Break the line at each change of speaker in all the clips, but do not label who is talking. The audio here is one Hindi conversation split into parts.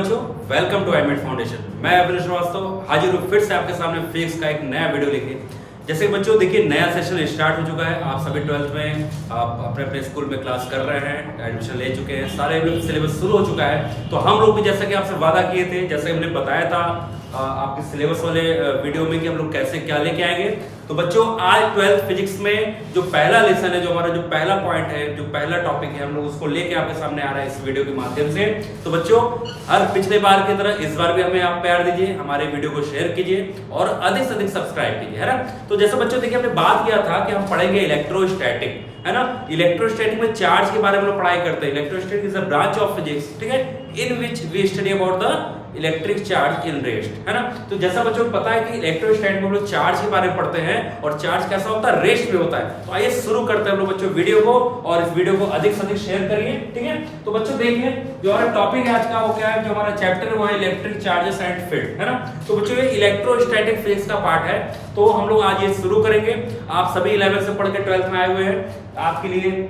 बच्चों, वेलकम टू एडमिट फाउंडेशन। मैं अभिनव श्रीवास्तव हाजिर हूँ फिर से आपके सामने फिजिक्स का एक नया वीडियो लेके। जैसे बच्चों देखिए, नया सेशन स्टार्ट हो चुका है। आप सभी 12th में आप अपने अपने स्कूल में क्लास कर रहे हैं, एडमिशन ले चुके हैं, सारे सिलेबस शुरू हो चुका है। तो हम लोग भी जैसा कि आपसे वादा किए थे, जैसे हमने बताया था आपके सिलेबस वाले वीडियो में कि हम लोग कैसे क्या लेके आएंगे। तो बच्चों आज 12th फिजिक्स में जो पहला लेसन है, जो हमारा जो पहला पॉइंट है, जो पहला टॉपिक है, हम लोग उसको लेके आपके सामने आ रहा है इस वीडियो के माध्यम से। तो बच्चों हर पिछले बार की तरह इस बार भी हमें आप प्यार दीजिए, हमारे वीडियो को शेयर कीजिए और अधिक से अधिक सब्सक्राइब कीजिए, है ना। तो जैसे बच्चों देखिए, हमने बात किया था कि हम पढ़ेंगे इलेक्ट्रोस्टैटिक, है ना। इलेक्ट्रोस्टैटिक में चार्ज के बारे में लोग पढ़ाई करते हैं। Electrostatic is a branch of physics, ठीक है, in which we study about the electric charge in rest, है ना। तो जैसा बच्चों को पता है कि इलेक्ट्रोस्टैटिक में हम लोग चार्ज के बारे में पढ़ते हैं और चार्ज कैसा होता है, रेस्ट में होता है। तो आइए शुरू करते हैं हम लोग बच्चों वीडियो को, और इस वीडियो को अधिक से अधिक शेयर करिए, ठीक है। तो बच्चों देखिए, जो हमारा टॉपिक है आज का वो क्या है, जो हमारा चैप्टर है वो है इलेक्ट्रिक चार्जेस एंड फील्ड, है ना। तो बच्चों ये इलेक्ट्रोस्टैटिक फिजिक्स का पार्ट है। तो हम लोग आज ये शुरू करेंगे। आप सभी 11th से पढ़ के 12th में आए हुए हैं, आपके लिए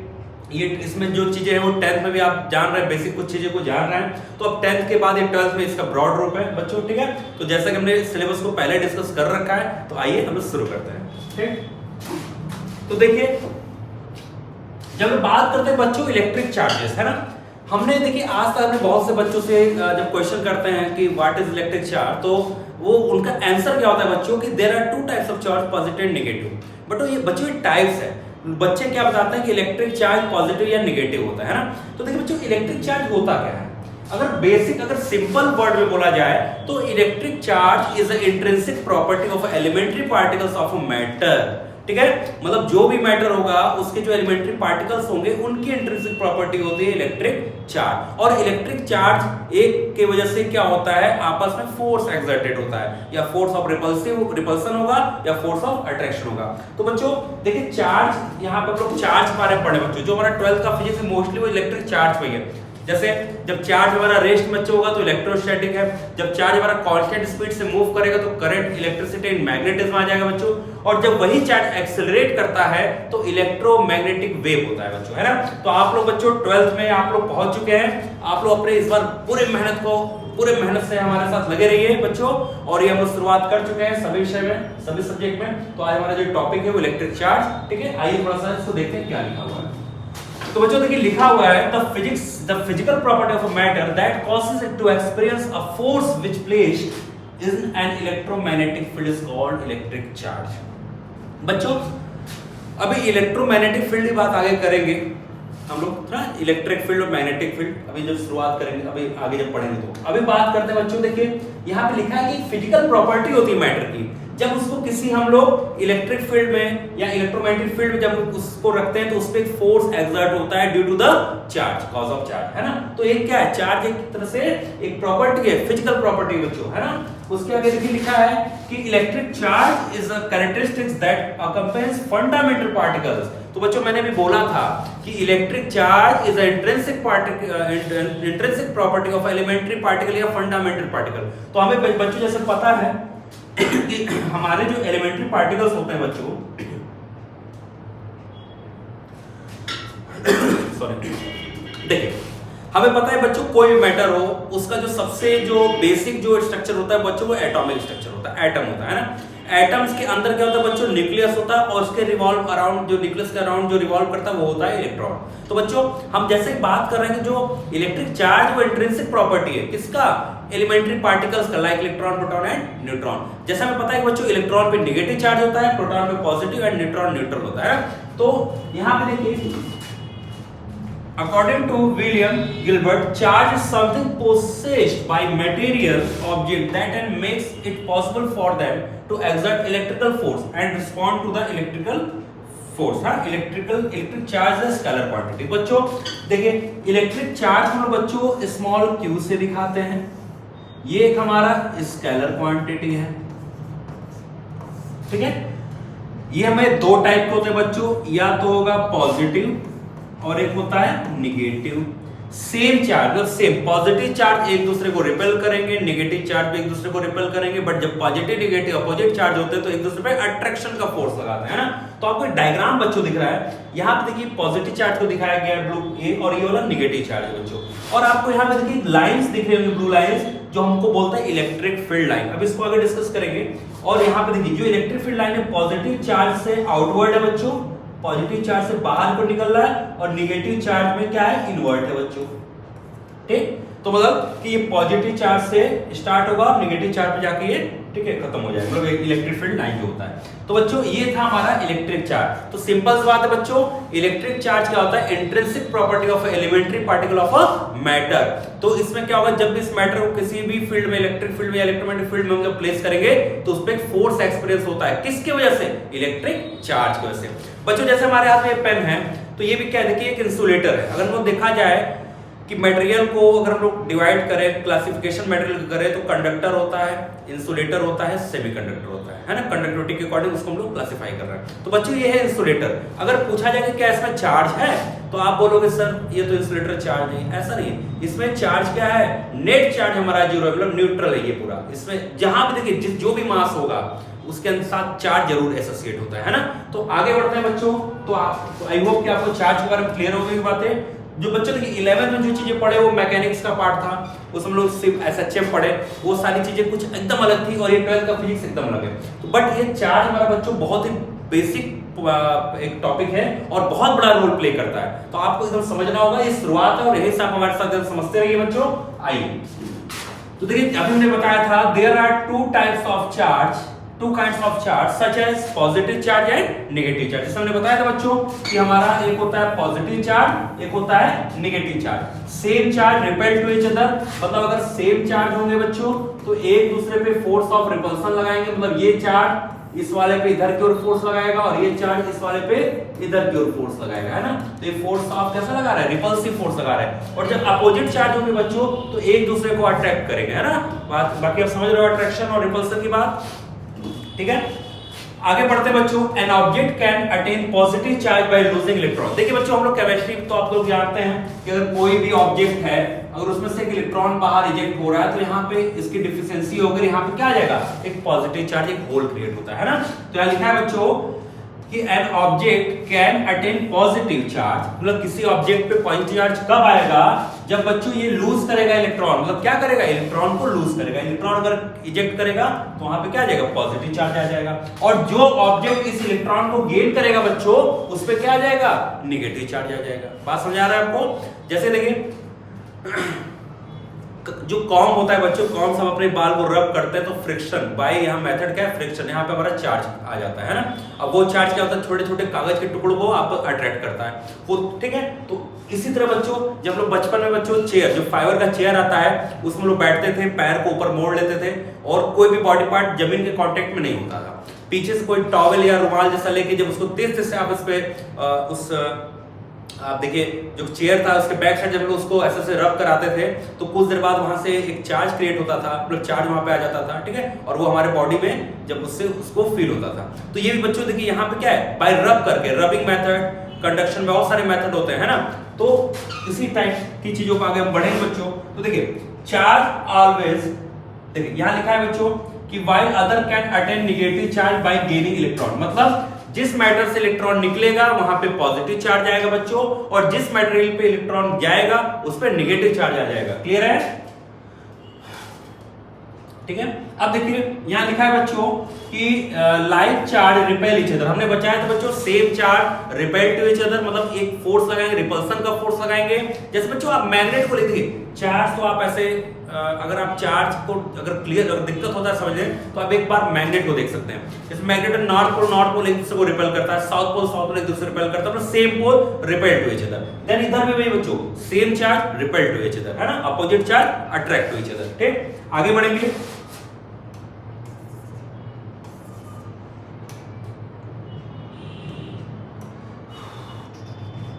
ये इसमें जो चीजें हैं वो 10th में भी आप जान रहे हैं, बेसिक कुछ चीजें को जान रहे हैं। तो अब 10th के बाद ये 12th में इसका ब्रॉड रूप है बच्चों, ठीक है। तो जैसा कि हमने सिलेबस को पहले डिस्कस कर रखा है, तो आइए हम लोग शुरू करते हैं, ठीक। तो देखिए, जब हम बात करते हैं बच्चों इलेक्ट्रिक चार्जेस, है ना, हमने देखिए आज तक हमने बहुत से बच्चों से जब क्वेश्चन करते हैं कि व्हाट इज इलेक्ट्रिक चार्ज, तो वो उनका आंसर क्या होता है बच्चों कि there are two types of charge, positive and negative. But ये बच्चों ये टाइप्स है, बच्चे क्या बताते हैं कि इलेक्ट्रिक चार्ज पॉजिटिव या नेगेटिव होता है ना। तो देखिए बच्चों, इलेक्ट्रिक चार्ज होता क्या है, अगर सिंपल वर्ड में बोला जाए तो electric charge is a intrinsic property of elementary particles of a matter, ठीक है। मतलब जो भी मैटर होगा उसके जो एलिमेंट्री पार्टिकल्स होंगे उनकी इंट्रिंसिक प्रॉपर्टी होती है इलेक्ट्रिक चार्ज। और इलेक्ट्रिक चार्ज एक की वजह से क्या होता है, आपस में फोर्स एक्सर्टेड होता है, या फोर्स ऑफ रिपल्सन होगा या फोर्स ऑफ अट्रैक्शन होगा। तो बच्चों देखिए, चार्ज यहाँ पे लोग चार्ज के बारे में पढ़े बच्चों, जो हमारा 12th का फिजिक्स मोस्टली वो इलेक्ट्रिक चार्ज पे है। जैसे जब चार्ज हमारा रेस्ट में होगा तो इलेक्ट्रोस्टैटिक है, जब चार्ज हमारा कांस्टेंट स्पीड से मूव करेगा तो करंट, इलेक्ट्रिसिटी एंड मैग्नेटिज्म आ जाएगा बच्चों। और जब वही चार्ज एक्सेलरेट करता है तो इलेक्ट्रोमैग्नेटिक वेव होता है बच्चों, है ना। तो आप लोग बच्चों 12th में आप लोग पहुंच चुके हैं। आप लोग अपने इस बार पूरे मेहनत से हमारे साथ लगे रहिए बच्चों। और ये हम लोग शुरुआत कर चुके हैं सभी विषय में, सभी सब्जेक्ट में। तो आज हमारा जो टॉपिक है वो इलेक्ट्रिक चार्ज, ठीक है। आइए थोड़ा सा इसको देखते हैं क्या लिखा हुआ है। तो बच्चों देखिए, लिखा हुआ है the physical property of a matter that causes it to experience a force which placed in an electromagnetic field is called electric charge. बच्चों अभी इलेक्ट्रोमैग्नेटिक फील्ड की बात आगे करेंगे हम लोग, थोड़ा इलेक्ट्रिक फील्ड और मैग्नेटिक फील्ड अभी जब शुरुआत करेंगे, अभी आगे जब पढ़ेंगे। तो अभी बात करते हैं बच्चों, देखिए यहाँ पे लिखा है कि फिजिकल प्रॉपर्टी होती है मैटर की, जब उसको किसी हम लोग इलेक्ट्रिक फील्ड में या इलेक्ट्रोमैग्नेटिक फील्ड में जब उसको रखते हैं तो उस पर एक फोर्स एक्सर्ट होता है due to the charge, cause of charge, है ना। तो एक क्या है, चार्ज एक तरह से एक प्रॉपर्टी है, फिजिकल प्रॉपर्टी बच्चों, है ना। उसके आगे देखिए लिखा है कि electric charge is a characteristics that accompanies fundamental particles. तो बच्चों मैंने भी बोला था कि electric charge is a intrinsic property of elementary particle या फंडामेंटल पार्टिकल। तो हमें बच्चों जैसे पता है कि हमारे जो एलिमेंट्री पार्टिकल्स होते हैं बच्चों, सॉरी, देखिए हमें पता है बच्चों, कोई भी मैटर हो उसका जो सबसे जो बेसिक जो स्ट्रक्चर होता है बच्चों वो एटॉमिक स्ट्रक्चर होता है, एटम होता है ना। एटम्स के अंदर क्या होता है बच्चों, न्यूक्लियस होता है, और उसके रिवॉल्व अराउंड, जो न्यूक्लियस के अराउंड जो रिवॉल्व करता है वो होता है इलेक्ट्रॉन। तो बच्चों हम जैसे बात कर रहे हैं कि जो इलेक्ट्रिक चार्ज वो इंट्रिंसिक प्रॉपर्टी है किसका, एलिमेंट्री पार्टिकल्स का, like electron, proton and neutron. जैसा हमें पता है कि बच्चों इलेक्ट्रॉन पे नेगेटिव चार्ज होता है, प्रोटॉन पे पॉजिटिव एंड न्यूट्रॉन न्यूट्रल होता है। तो यहाँ पे देखिए, according to William Gilbert, charge is something possessed by material object that makes it possible for them to exert electrical force and respond to the electrical force, हाँ, इलेक्ट्रिक चार्ज है स्केलर क्वांटिटी। बच्चों देखिए, इलेक्ट्रिक चार्ज हम लोग बच्चों स्मॉल q से दिखाते हैं, ये एक हमारा स्केलर क्वांटिटी है, ठीक है। ये हमें दो टाइप के होते हैं बच्चों, या तो होगा पॉजिटिव और एक होता है निगेटिव। सेम चार्ज मतलब सेम पॉजिटिव चार्ज एक दूसरे को रिपेल करेंगे, नेगेटिव चार्ज भी एक दूसरे को रिपेल करेंगे, बट जब पॉजिटिव नेगेटिव अपोजिट चार्ज होते हैं तो एक दूसरे पे अट्रैक्शन का फोर्स लगाते हैं ना। तो आपको डायग्राम बच्चों दिख रहा है, यहाँ पे देखिए पॉजिटिव चार्ज को दिखाया गया है ब्लू ए, और ये वाला नेगेटिव चार्ज है बच्चों। और आपको यहाँ पे देखिए लाइंस दिख रही होंगी, ब्लू लाइंस, जो हमको बोलते हैं इलेक्ट्रिक फील्ड लाइन। अब इसको आगे डिस्कस करेंगे। और यहाँ पे देखिए जो इलेक्ट्रिक फील्ड लाइन है पॉजिटिव चार्ज से आउटवर्ड है बच्चों, पॉजिटिव चार्ज से बाहर को निकल रहा है, और नेगेटिव चार्ज में क्या है, इनवर्ट है बच्चों। ठीक, तो मतलब कि ये पॉजिटिव चार्ज से स्टार्ट होगा और नेगेटिव चार्ज पे जाके ये ठीक है खत्म हो जाएगा, मतलब एक इलेक्ट्रिक फील्ड लाइन जो होता है। तो बच्चों ये था हमारा इलेक्ट्रिक चार्ज। तो सिंपल सी बात है बच्चों, इलेक्ट्रिक चार्ज क्या होता है, intrinsic property of elementary particle of a matter. तो इसमें क्या होगा, जब भी इस मैटर को किसी भी फील्ड में, इलेक्ट्रिक फील्ड में या इलेक्ट्रोमैग्नेटिक फील्ड में हम जब प्लेस करेंगे तो उस पर एक फोर्स एक्सपीरियंस होता है। किसकी वजह से, इलेक्ट्रिक चार्ज की वजह से। बच्चों जैसे हमारे हाथ में पेन है, तो ये भी क्या है, देखिए एक इंसुलेटर है। अगर वो देखा जाए कि मटेरियल को अगर हम लोग डिवाइड करें, क्लासिफिकेशन मटेरियल करें, तो कंडक्टर होता है, इंसुलेटर होता है, सेमीकंडक्टर होता है ना। कंडक्टिविटी के अकॉर्डिंग उसको हम लोग क्लासिफाई कर रहे हैं। तो बच्चों ये है इंसुलेटर। अगर पूछा जाए कि क्या इसमें चार्ज है, तो आप बोलोगे सर ये तो इंसुलेटर चार्ज नहीं, ऐसा नहीं है। इसमें चार्ज क्या है, नेट चार्ज हमारा जीरो है, मतलब न्यूट्रल है ये पूरा। इसमें जहां भी देखिए जो भी मास होगा उसके साथ चार्ज जरूर एसोसिएट होता है ना। तो आगे बढ़ते हैं बच्चों। तो आप आई होप कि आपको चार्ज के बारे में क्लियर हो गई बातें। जो बच्चों देखिए 11th में जो चीजें पढ़े वो मैकेनिक्स का पार्ट था, उसमें हम लोग सिर्फ एसएचएम पढ़े, वो सारी चीजें कुछ एकदम अलग थी, और ये 12th का फिजिक्स एकदम अलग है। तो बट ये चार्ज हमारा बच्चों बहुत ही बेसिक एक टॉपिक है और बहुत बड़ा रोल प्ले करता है। तो आपको एकदम समझना होगा, ये शुरुआत है और यही से आप हमारे साथ समझते रहिए बच्चों। आइए तो देखिए अभी हमने बताया था there are two types of charge, two kinds of charge such as positive charge and negative charge. जैसे हमने बताया था बच्चों कि हमारा एक होता है पॉजिटिव चार्ज, एक होता है negative charge. Same charge repel to each other, मतलब अगर सेम चार्ज होंगे बच्चों तो एक दूसरे पे फोर्स ऑफ रिपल्सन लगाएंगे, मतलब ये चार्ज इस वाले पे इधर की ओर फोर्स लगाएगा और ये चार्ज इस वाले पे इधर की ओर फोर्स लगाएगा, है ना। तो ये फोर्स ऑफ कैसा लगा रहा है, रिपल्सिव फोर्स लगा रहा है। और जब अपोजिट चार्ज होंगे बच्चों तो एक दूसरे को अट्रैक्ट करेंगे, है ना। बाकी आप समझ रहे हो अट्रैक्शन और रिपल्सन की बात, ठीक है। आगे बढ़ते हैं बच्चों। An object can attain positive charge by losing electron. देखिए बच्चों हम लोग केमिस्ट्री तो आप लोग जानते हैं कि अगर कोई भी ऑब्जेक्ट है, अगर उसमें से एक इलेक्ट्रॉन बाहर इजेक्ट हो रहा है तो यहाँ पे इसकी डिफिशियंसी होगी, यहाँ पे क्या आ जाएगा, एक पॉजिटिव चार्ज, एक होल क्रिएट होता है ना। तो यहाँ लिखा है बच्चों कि an object can attain positive charge, मतलब किसी ऑब्जेक्ट पे पॉजिटिव चार्ज कब आएगा, जब बच्चों ये लूज करेगा इलेक्ट्रॉन, मतलब क्या करेगा, इलेक्ट्रॉन को लूज करेगा। इलेक्ट्रॉन अगर इजेक्ट करेगा तो वहां पे क्या आ जाएगा, पॉजिटिव चार्ज आ जाएगा। और जो ऑब्जेक्ट इस इलेक्ट्रॉन को गेन करेगा बच्चों उस पे क्या आ जाएगा, नेगेटिव चार्ज आ जाएगा। बात समझ आ रहा है आपको। जैसे देखिए जो कॉम होता है बच्चों, कॉम से हम अपने बाल को रब करते हैं तो फ्रिक्शन बाय, यहाँ मेथड क्या है, फ्रिक्शन, यहाँ पे हमारा चार्ज आ जाता है ना। अब वो चार्ज क्या होता है, छोटे छोटे कागज के टुकड़ों को आप अट्रैक्ट करता है वो, ठीक है। तो इसी तरह बच्चों जब लोग बचपन में बच्चों चेयर, जो फाइबर का चेयर आता है उसमें लोग बैठते थे, पैर को ऊपर मोड़ लेते थे और कोई भी बॉडी पार्ट जमीन के कांटेक्ट में नहीं होता था। पीछे से कोई टॉवेल या रुमाल जैसा लेके जब उसको तेज तेज से आप इस पे आप देखिए जो चेयर था उसके बैक साइड जब लोग उसको ऐसे से रब कराते थे तो कुछ देर बाद वहां से एक चार्ज क्रिएट होता था, मतलब चार्ज वहां पे आ जाता था, ठीक है। और वो हमारे बॉडी में जब उससे उसको फील होता था। तो ये भी बच्चों देखिए यहाँ पे क्या है, बाय रब करके, रबिंग मेथड, कंडक्शन में बहुत सारे मेथड होते हैं ना। तो इसी टाइप की चीजों को आगे हम बढ़ेंगे बच्चों। तो देखिए चार्ज ऑलवेज, देखिए यहाँ लिखा है बच्चों कि while other can attain negative charge by gaining electron, मतलब जिस मैटर से इलेक्ट्रॉन निकलेगा वहां पे पॉजिटिव चार्ज आएगा बच्चों, और जिस मटेरियल पे इलेक्ट्रॉन जाएगा उस पे नेगेटिव चार्ज आ जाएगा। क्लियर है, ठीक है। अब देखिए यहां लिखा है बच्चों कि like charge repel each other. हमने बताया था बच्चों same charge repel to each other, मतलब एक फोर्स लगाएंगे, रिपल्सन का फोर्स लगाएंगे। जैसे बच्चों आप मैग्नेट को लेते चार्ज, तो आप ऐसे अगर आप चार्ज को अगर क्लियर अगर दिक्कत होता है समझने तो आप एक बार मैग्नेट को देख सकते हैं। जैसे मैग्नेट नॉर्थ पोल एक दूसरे को रिपेल करता है, साउथ पोल एक दूसरे को रिपेल करता है, मतलब same pole repel to each other. Then इधर भी वही बच्चों same charge repel to each other, है ना, opposite charge attract to each other, ठीक। आगे बढ़ेंगे।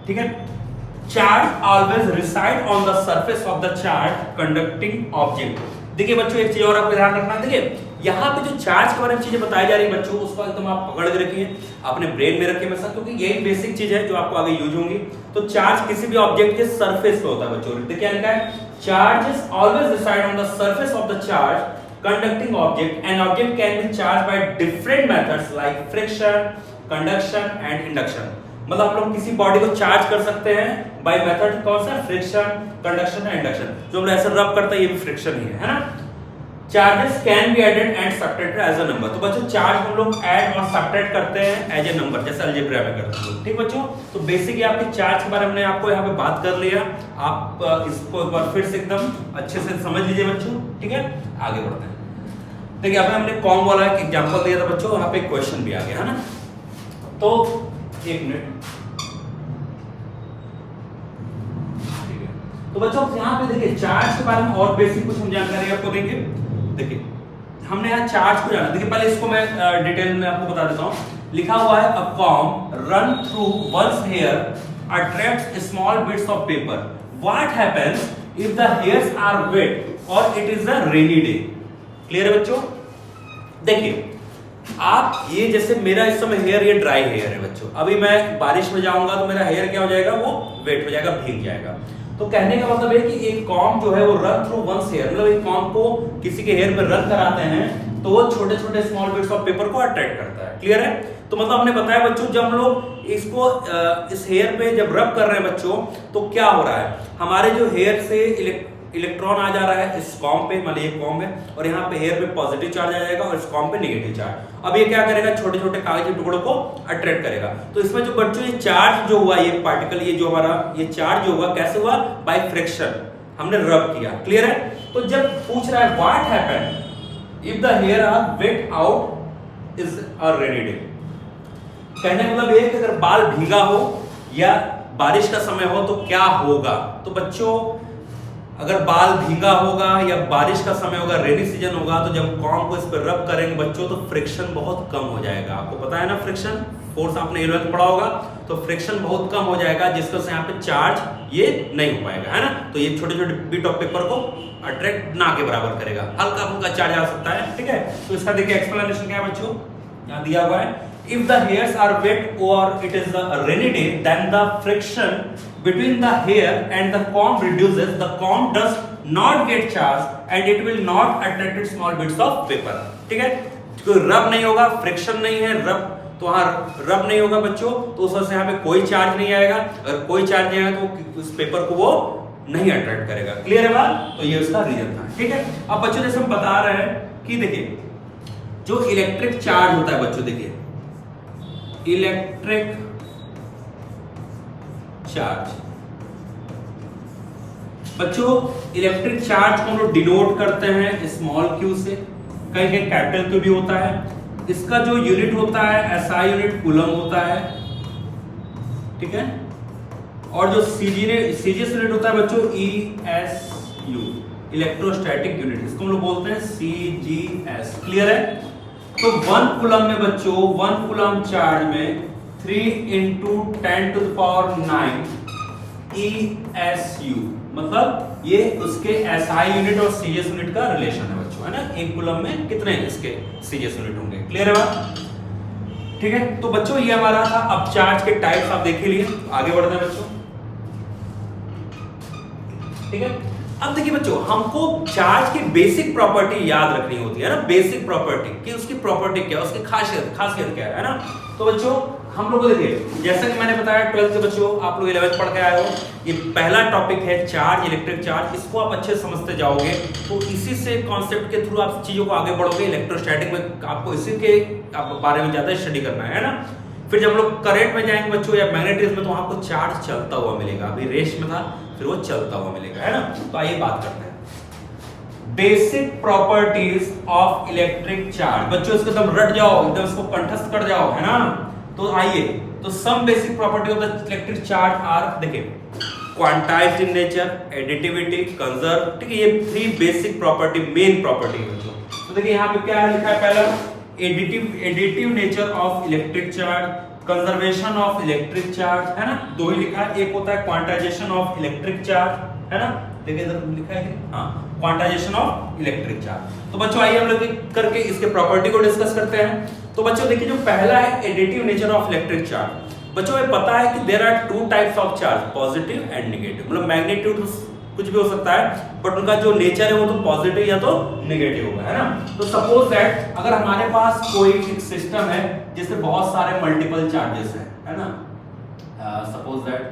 ठीक है, charge always reside on the surface of the charge conducting object. देखिए बच्चों एक चीज और आपको ध्यान रखना, देखिए यहाँ पे जो चार्ज के बारे में चीजें बताई जा रही है बच्चों, उसको एकदम आप पकड़ के रखिए, अपने ब्रेन में रखिए हमेशा, क्योंकि यही बेसिक चीज है जो आपको आगे यूज होंगी। तो चार्ज किसी भी ऑब्जेक्ट के सरफेस पे होता है बच्चों। देखिए क्या लिखा है, charges always reside on the surface of the charge conducting object, an object can be charged by different methods like friction, conduction and induction। मतलब आप लोग किसी बॉडी को चार्ज कर सकते हैं बाय मेथड कौन सा, फ्रिक्शन, कंडक्शन एंड इंडक्शन। जो हम ऐसे रब करते हैं ये भी फ्रिक्शन ही है ना। Charges can be added and subtracted as a number. तो बच्चों चार्ज हम लोग ऐड और सब्ट्रैक्ट करते हैं एज ए नंबर, जैसे अलजेब्रा में करते हैं। ठीक बच्चों, तो बेसिकली आपके चार्ज के बारे में आपको यहाँ पे बात कर लिया। आप इसको एक बार फिर से एकदम अच्छे से समझ लीजिए बच्चों। ठीक है, आगे बढ़ते हैं। देखिए यहाँ पे हमने कॉम वाला एक एग्जांपल दिया था बच्चों, यहाँ पे क्वेश्चन भी आ गया है ना। तो एक मिनट, तो बच्चों यहाँ पे देखिए चार्ज के बारे में और बेसिक कुछ हम जानकारी आपको देंगे। देखिए हमने यहाँ चार्ज को जाना, देखिए पहले इसको मैं डिटेल में आपको बता देता हूँ। लिखा हुआ है, a comb run through one's hair attracts small bits of paper, what happens if the hairs are wet और it is a rainy day. Clear है बच्चों? देखिए आप ये जैसे मेरा इस समय हेयर ये ड्राई हेयर है बच्चों, अभी मैं बारिश में जाऊंगा तो मेरा हेयर क्या हो जाएगा, वो वेट हो जाएगा, भीग जाएगा। तो कहने का मतलब है कि एक कॉम जो है वो रन थ्रू वंस हेयर, मतलब एक कॉम को किसी के हेयर पे रन कराते हैं तो वो छोटे छोटे स्मॉल बिट्स ऑफ पेपर को अट्रैक्ट करता है। क्लियर है? तो मतलब हमने बताया बच्चों, जब हम लोग इसको इस हेयर पे जब रब कर रहे हैं बच्चों, तो क्या हो रहा है, हमारे जो हेयर से इलेक्ट्रॉन आ जा रहा है इस कॉम पे, मान लीजिए कॉम है और यहाँ पे हेयर पे पॉजिटिव चार्ज आ जाएगा और इस कॉम पे नेगेटिव चार्ज। अब ये क्या करेगा, छोटे छोटे कागज के टुकड़ों को अट्रैक्ट करेगा। तो इसमें जो बच्चों ये चार्ज जो हुआ, ये पार्टिकल, ये जो हमारा ये चार्ज जो हुआ, कैसे हुआ, बाय फ्रिक्शन, हमने रब किया। क्लियर है? तो जब पूछ रहा है what happened if the hair are wet out is a rainy day, कहने का मतलब ये कि अगर बाल भीगा हो या बारिश का समय हो तो क्या होगा। तो बच्चों अगर बाल भीगा होगा या बारिश का समय होगा, रेनी सीजन होगा, तो जब कॉम को इस पर रब करेंगे बच्चों तो फ्रिक्शन बहुत कम हो जाएगा। आपको पता है ना फ्रिक्शन फोर्स, आपने 11th पढ़ा होगा, तो फ्रिक्शन बहुत कम हो जाएगा जिसकी वजह से यहाँ पे चार्ज ये नहीं हो पाएगा, है ना। तो ये छोटे छोटे बिट ऑफ पेपर को अट्रैक्ट ना के बराबर करेगा, हल्का फुल्का चार्ज आ सकता है। ठीक है, तो इसका देखिए एक्सप्लेनेशन क्या है बच्चों, यहाँ दिया हुआ है, if the hairs are wet or it is a rainy day, then the friction between the hair and the comb reduces, the comb does not get charged and it will not attract small bits of paper। ठीक है, कोई रब नहीं होगा, फ्रिक्शन नहीं है, रब तो वहां रब नहीं होगा बच्चों, तो उस वजह से यहाँ पे कोई चार्ज नहीं आएगा। अगर कोई चार्ज नहीं आएगा तो उस पेपर को वो नहीं अट्रैक्ट करेगा। क्लियर है बात? तो ये उसका रीजन था। ठीक है, अब बच्चों जैसे हम बता रहे हैं कि देखिए जो इलेक्ट्रिक चार्ज होता है बच्चों, देखिए इलेक्ट्रिक चार्ज बच्चों, इलेक्ट्रिक चार्ज को हम लोग डिनोट करते हैं स्मॉल क्यू से, कहीं कहीं कैपिटल क्यू भी होता है। इसका जो यूनिट होता है एसआई यूनिट कूलम होता है। ठीक है, और जो सीजीएस यूनिट होता है बच्चों ईएसयू, इलेक्ट्रोस्टैटिक यूनिट, इसको हम लोग बोलते हैं सीजीएस। क्लियर है? तो 1 कूलम में बच्चों, 1 कूलम चार्ज में 3 × 10⁹ ESU, मतलब ये उसके SI यूनिट और सीजीएस यूनिट का रिलेशन है बच्चों, है ना। 1 कूलम में कितने इसके सीजीएस यूनिट होंगे। क्लियर है बात? ठीक है, तो बच्चों ये हमारा था। अब चार्ज के टाइप्स आप देख लिए, आगे बढ़ते हैं बच्चों। ठीक है, अब देखिए बच्चों, हमको चार्ज की बेसिक प्रॉपर्टी याद रखनी होती है ना, बेसिक प्रॉपर्टी कि उसकी प्रॉपर्टी क्या है, उसकी खासियत क्या है ना। तो बच्चों हम लोग को देखिए, जैसा कि मैंने बताया 12th के बच्चों, आप लोग 11th पढ़ के आए हो, ये पहला टॉपिक है चार्ज, इलेक्ट्रिक चार्ज। इसको आप अच्छे से समझते जाओगे तो इसी से कॉन्सेप्ट के थ्रू आप चीजों को आगे बढ़ोगे। इलेक्ट्रोस्टैटिक में आपको इसी के बारे में ज्यादा स्टडी करना है ना। फिर जब लोग करंट में जाएंगे बच्चों या मैग्नेटिज्म में, तो आपको चार्ज चलता हुआ मिलेगा। अभी रेस में था, फिर वो चलता हुआ मिलेगा, है ना। तो आइए बात करते हैं basic properties of electric charge. बच्चों इसको एकदम रट जाओ, एकदम इसको कंठस्थ कर जाओ, है ना। तो आइए, तो some basic property of the electric charge are, देखिए quantized in nature, additivity, conserve. ठीक है, ये 3 बेसिक प्रॉपर्टी, मेन प्रॉपर्टी है बच्चों। तो देखिए यहाँ पे क्या लिखा है, पहला additive nature of electric charge, conservation of electric charge, है ना। 2 ही लिखा है, एक होता है क्वांटाइजेशन ऑफ इलेक्ट्रिक चार्ज, है ना। देखिए इधर लिखा है, हाँ, क्वांटाइजेशन ऑफ इलेक्ट्रिक चार्ज। तो बच्चों आइए हम लोग करके इसके प्रॉपर्टी को डिस्कस करते हैं। तो बच्चों देखिए जो पहला है additive nature of electric charge. बच्चों हमें पता है कि there are two types of charge, positive and negative. मतलब मैग्नीट्यूड कुछ भी हो सकता है बट उनका जो नेचर है वो तो पॉजिटिव या तो नेगेटिव होगा, है ना। तो सपोज दैट अगर हमारे पास कोई एक सिस्टम है जिसमें बहुत सारे मल्टीपल चार्जेस है ना, सपोज दैट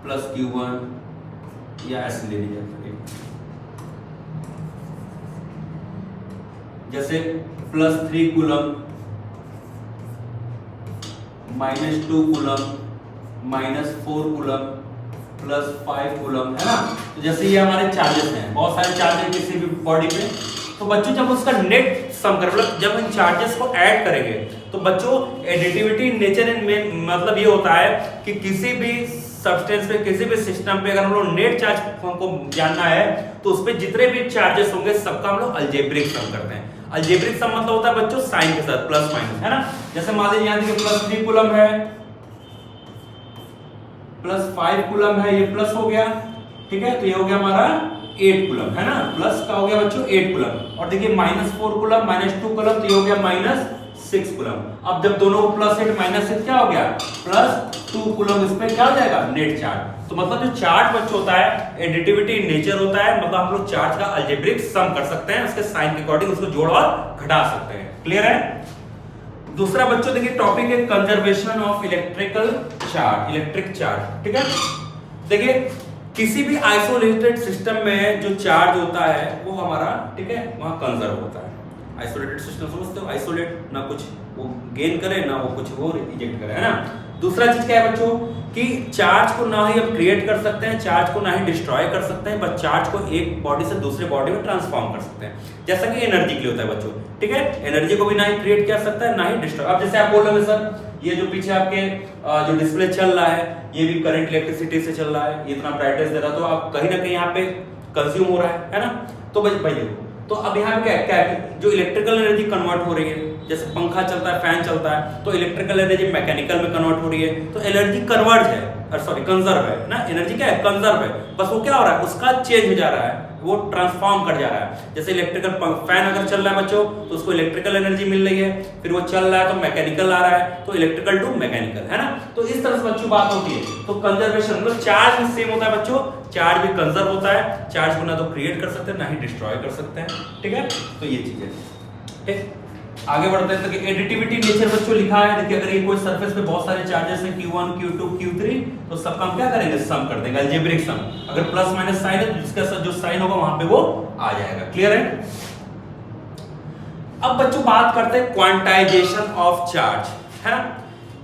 प्लस Q1 या ऐसे ले लीजिए, जैसे plus 3 coulomb, -2 coulomb, -4 coulomb, plus 5 coulomb, है ना। तो जैसे ये हमारे चार्जेस हैं, बहुत सारे चार्जेस किसी भी बॉडी पे। तो बच्चों जब उसका नेट सम करें, मतलब जब इन चार्जेस को ऐड करेंगे तो बच्चों एडिटिविटी नेचर में मतलब ये होता है कि किसी भी सब्सटेंस पे, किसी भी सिस्टम पे अगर हम लोग नेट चार्ज को जानना है तो उस पे जितने भी चार्जेस होंगे सबका हम लोग अलजेब्रिक सम करते हैं। अलजेब्रिक सम मतलब होता है बच्चों साइन के साथ, प्लस माइनस, है ना। जैसे मान लीजिए यहां देखिए प्लस 3 कूलम है, प्लस 5 कूलम है, ये प्लस हो गया, ठीक है। तो ये हो गया हमारा 8 कूलम, है ना। प्लस का हो गया बच्चों 8 कूलम। और देखिए -4 कूलम, -2 कूलम, तो ये हो गया -6 कूलम। अब जब दोनों को +8 -6 क्या हो गया, +2 कूलम। इस पे क्या हो जाएगा, नेट चार्ज। तो मतलब जो चार्ज बच्चों होता है एडिटिविटी नेचर होता है, मतलब हम लोग चार्ज का अलजेब्रिक सम कर सकते हैं, उसके साइन के अकॉर्डिंग उसको जोड़ और घटा सकते हैं। क्लियर है। दूसरा बच्चों देखिए टॉपिक है conservation of electrical charge, electric charge, ठीक है। देखिए किसी भी आइसोलेटेड सिस्टम में जो चार्ज होता है वो हमारा, ठीक है, वहां कंजर्व होता है। आइसोलेटेड सिस्टम समझते हो, आइसोलेट, ना कुछ वो गेन करे ना वो कुछ वो इजेक्ट करे, है ना। दूसरा चीज क्या है बच्चों कि चार्ज को ना ही हम क्रिएट कर सकते हैं, चार्ज को ना ही डिस्ट्रॉय कर सकते हैं, बस चार्ज को एक बॉडी से दूसरे बॉडी में ट्रांसफॉर्म कर सकते हैं, जैसा कि एनर्जी के लिए होता है बच्चों, ठीक है। एनर्जी को भी ना ही क्रिएट कर सकता है ना ही डिस्ट्रॉय। अब जैसे आप बोल रहे हो सर ये जो पीछे आपके जो डिस्प्ले चल रहा है ये भी करंट इलेक्ट्रिसिटी से चल रहा है, ये इतना ब्राइटनेस दे रहा है, तो आप कहीं ना कहीं यहाँ पे कंज्यूम हो रहा है ना। तो भाई तो अब यहाँ क्या क्या जो इलेक्ट्रिकल एनर्जी कन्वर्ट हो रही है, जैसे पंखा चलता है, फैन चलता है, तो इलेक्ट्रिकल एनर्जी मैकेनिकल में कन्वर्ट हो रही है, तो एनर्जी कन्वर्ट है, सॉरी कंजर्व है ना। एनर्जी क्या है, कंजर्व है, बस वो क्या हो रहा है उसका चेंज हो जा रहा है, वो ट्रांसफॉर्म कर जा रहा है। जैसे इलेक्ट्रिकल फैन अगर चल रहा है बच्चों तो उसको इलेक्ट्रिकल एनर्जी मिल रही है, फिर वो चल रहा है तो मैकेनिकल आ रहा है, तो इलेक्ट्रिकल टू मैकेनिकल, है ना। तो इस तरह से बच्चों बात होती है। तो कंजर्वेशन मतलब चार्ज भी सेम होता है बच्चों, चार्ज भी कंजर्व होता है, चार्ज को ना तो क्रिएट कर सकते हैं ना ही डिस्ट्रॉय कर सकते हैं, ठीक है। तो ये चीज है, ठीक। आगे बढ़ते हैं। तो एडिटिविटी नेचर बच्चों लिखा है, देखिए अगर ये कोई सरफेस पे बहुत सारे चार्जेस हैं Q1 Q2 Q3 तो सबका हम क्या करेंगे, सम कर देंगे, अलजेब्रिक सम। अगर प्लस माइनस साइन है तो जिसका जो साइन होगा वहां पे वो आ जाएगा। क्लियर है। अब बच्चों बात करते हैं क्वांटाइजेशन ऑफ चार्ज, है ना।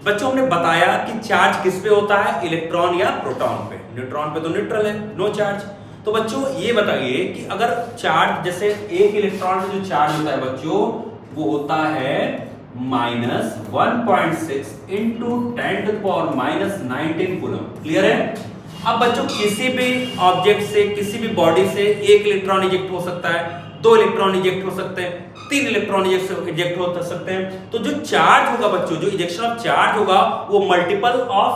बच्चों हमने बताया कि चार्ज किस पे होता है, इलेक्ट्रॉन या प्रोटॉन पे। न्यूट्रॉन पे तो न्यूट्रल है, नो चार्ज। तो बच्चों ये बताइए कि अगर चार्ज जैसे एक इलेक्ट्रॉन पे जो चार्ज होता है बच्चों वो होता है -1.6 इंटू 10⁻⁻19 कूलम। क्लियर है। अब बच्चों किसी भी ऑब्जेक्ट से, किसी भी बॉडी से एक इलेक्ट्रॉन इजेक्ट हो सकता है, 2 इलेक्ट्रॉन इजेक्ट हो सकते हैं, 3 इलेक्ट्रॉन इजेक्ट हो सकते हैं। तो जो चार्ज होगा बच्चों, जो इजेक्शन ऑफ चार्ज होगा वो मल्टीपल ऑफ,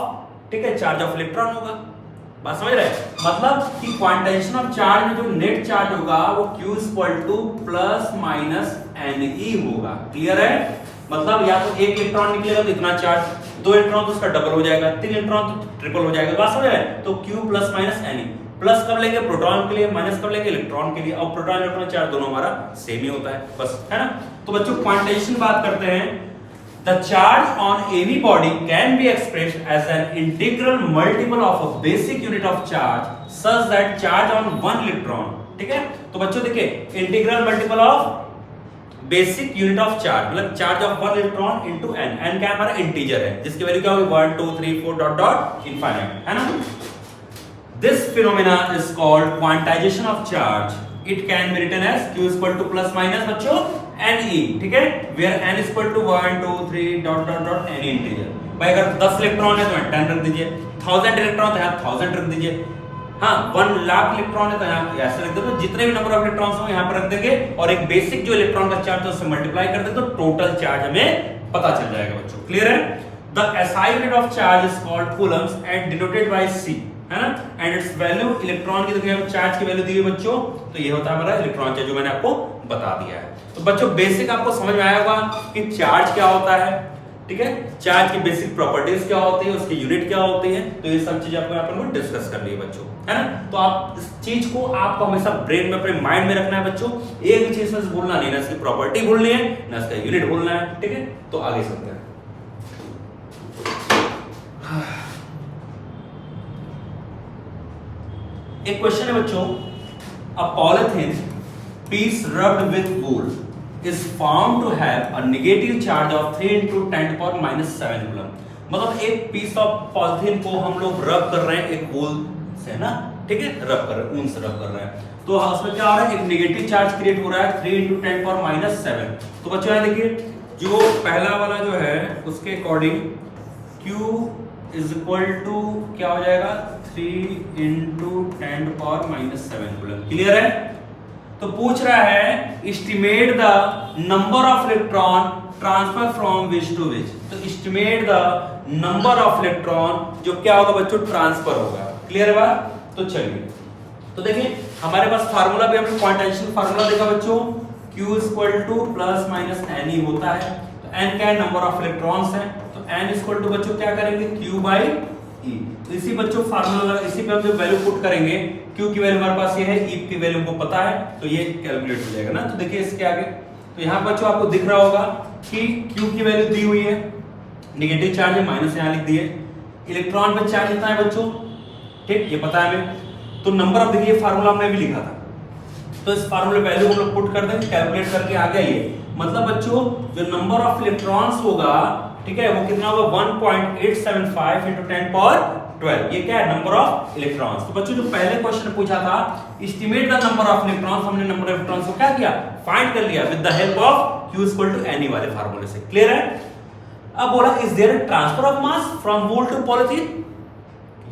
ठीक है, चार्ज ऑफ इलेक्ट्रॉन होगा। बात समझ रहे हैं। मतलब कि क्वांटाइजेशन ऑफ चार्ज में जो नेट चार्ज होगा वो Q ± Ne होगा। क्लियर है। मतलब या तो एक इलेक्ट्रॉन निकलेगा तो इतना चार्ज, 2 इलेक्ट्रॉन तो उसका डबल हो जाएगा, 3 इलेक्ट्रॉन तो ट्रिपल हो जाएगा। बात समझ रहे हैं। तो Q ± Ne, प्लस कब लेंगे प्रोटॉन के लिए, माइनस कब लेंगे इलेक्ट्रॉन के लिए, और प्रोटॉन इलेक्ट्रॉन चार्ज दोनों हमारा सेम ही होता है, बस, है ना। तो बच्चों क्वांटाइजेशन बात करते हैं। The charge on any body can be expressed as an integral multiple of a basic unit of charge such that charge on one electron, ठीक है। तो बच्चों देखिए integral multiple of basic unit of charge, मतलब charge of 1 electron into n। n क्या हमारा इंटीजर है जिसकी वैल्यू क्या होगी 1 2 3 4 डॉट डॉट इनफाइनाइट, है ना। This phenomena is called quantization of charge. It can be written as Q ± बच्चों Ne, ठीक है, where n = 1 2 3 dot dot dot any integer. भाई अगर 10 इलेक्ट्रॉन है तो 10 रख दीजिए, 1000 इलेक्ट्रॉन तो यहाँ 1000 रख दीजिए, हाँ 1 लाख इलेक्ट्रॉन है तो यहाँ ऐसे रख दो, जितने भी नंबर ऑफ इलेक्ट्रॉन्स हो यहाँ पर रख देंगे और एक बेसिक जो इलेक्ट्रॉन का चार्ज है उससे मल्टीप्लाई कर देंगे तो टोटल चार्ज हमें पता चल जाएगा बच्चों। क्लियर है। The SI unit of charge is called Coulomb's and denoted by C, है ना, एंड इट्स वैल्यू इलेक्ट्रॉन की देखिए चार्ज की वैल्यू दी है बच्चों, तो ये होता है हमारा इलेक्ट्रॉन चार्ज, जो मैंने आपको बता दिया है। तो बच्चों बेसिक आपको समझ में आया होगा कि चार्ज क्या होता है, ठीक है, चार्ज की बेसिक प्रॉपर्टीज क्या होती है, उसकी यूनिट क्या होती है, तो ये सब चीजें आपको यहाँ पर डिस्कस कर ली है बच्चों, है ना। तो आप इस चीज को आपको हमेशा ब्रेन में अपने माइंड में रखना है बच्चों, एक भी चीज में भूलना नहीं, ना इसकी प्रॉपर्टी भूलनी है ना इसका यूनिट भूलना है, ठीक है। तो आगे चलते हैं। एक क्वेश्चन है बच्चों, a polythene piece rubbed with wool is found to have a negative charge of 3 into 10 to power minus 7 coulomb. मतलब एक पीस ऑफ पॉलिथीन को हम लोग रब कर रहे हैं एक वूल से ना, ठीक है, रब कर रहे हैं, ऊन से रब कर रहे हैं, तो उसमें क्या हो रहा है, एक नेगेटिव चार्ज क्रिएट हो रहा है 3 into 10 to power minus 7। तो बच्चों यहाँ देखिए, जो पहला वाला जो है उसके according Q is equal to क्या हो जाएगा, 3 into 10 to power minus 7 coulomb. Clear है। तो पूछ रहा है estimate the number of electron transfer from which to which, तो estimate the number of electron जो क्या होगा बच्चों, ट्रांसफर होगा। क्लियर है बात। तो चलिए, तो देखिए हमारे पास फार्मूला भी, हमने क्वांटाइजेशन फार्मूला देखा बच्चों, Q equal to plus minus n ही होता है। तो n क्या है, नंबर ऑफ इलेक्ट्रॉन्स है, तो n इक्वल टू बच्चों क्या करेंगे, Q बाई E। तो इसी बच्चों फार्मूला, इसी पे हम जो वैल्यू पुट करेंगे, Q की वैल्यू हमारे पास ये है, E की वैल्यू हमको पता है, तो ये कैलकुलेट हो जाएगा ना। तो देखिए इसके आगे, तो यहाँ बच्चों आपको दिख रहा होगा कि Q की वैल्यू दी हुई है, नेगेटिव चार्ज है, माइनस यहाँ लिख दिए, इलेक्ट्रॉन पे चार्ज कितना है बच्चों, ठीक, ये पता है हमें। तो नंबर ऑफ, देखिए फार्मूला हमने भी लिखा था, तो इस फार्मूले वैल्यू हम लोग पुट कर देंगे, कैलकुलेट करके आ गया ये। मतलब बच्चों जो नंबर ऑफ इलेक्ट्रॉन्स होगा, ठीक है, वो कितना होगा, 1.875 into 10 power 12। ये क्या है, नंबर ऑफ इलेक्ट्रॉन्स। तो बच्चों जो पहले क्वेश्चन पूछा था, estimate the number of electrons, हमने नंबर ऑफ इलेक्ट्रॉन्स को क्या किया, फाइंड कर लिया with the help of Q equal to Ne वाले फार्मूले से। क्लियर है। अब बोला, is there a transfer of mass from wool to polythene.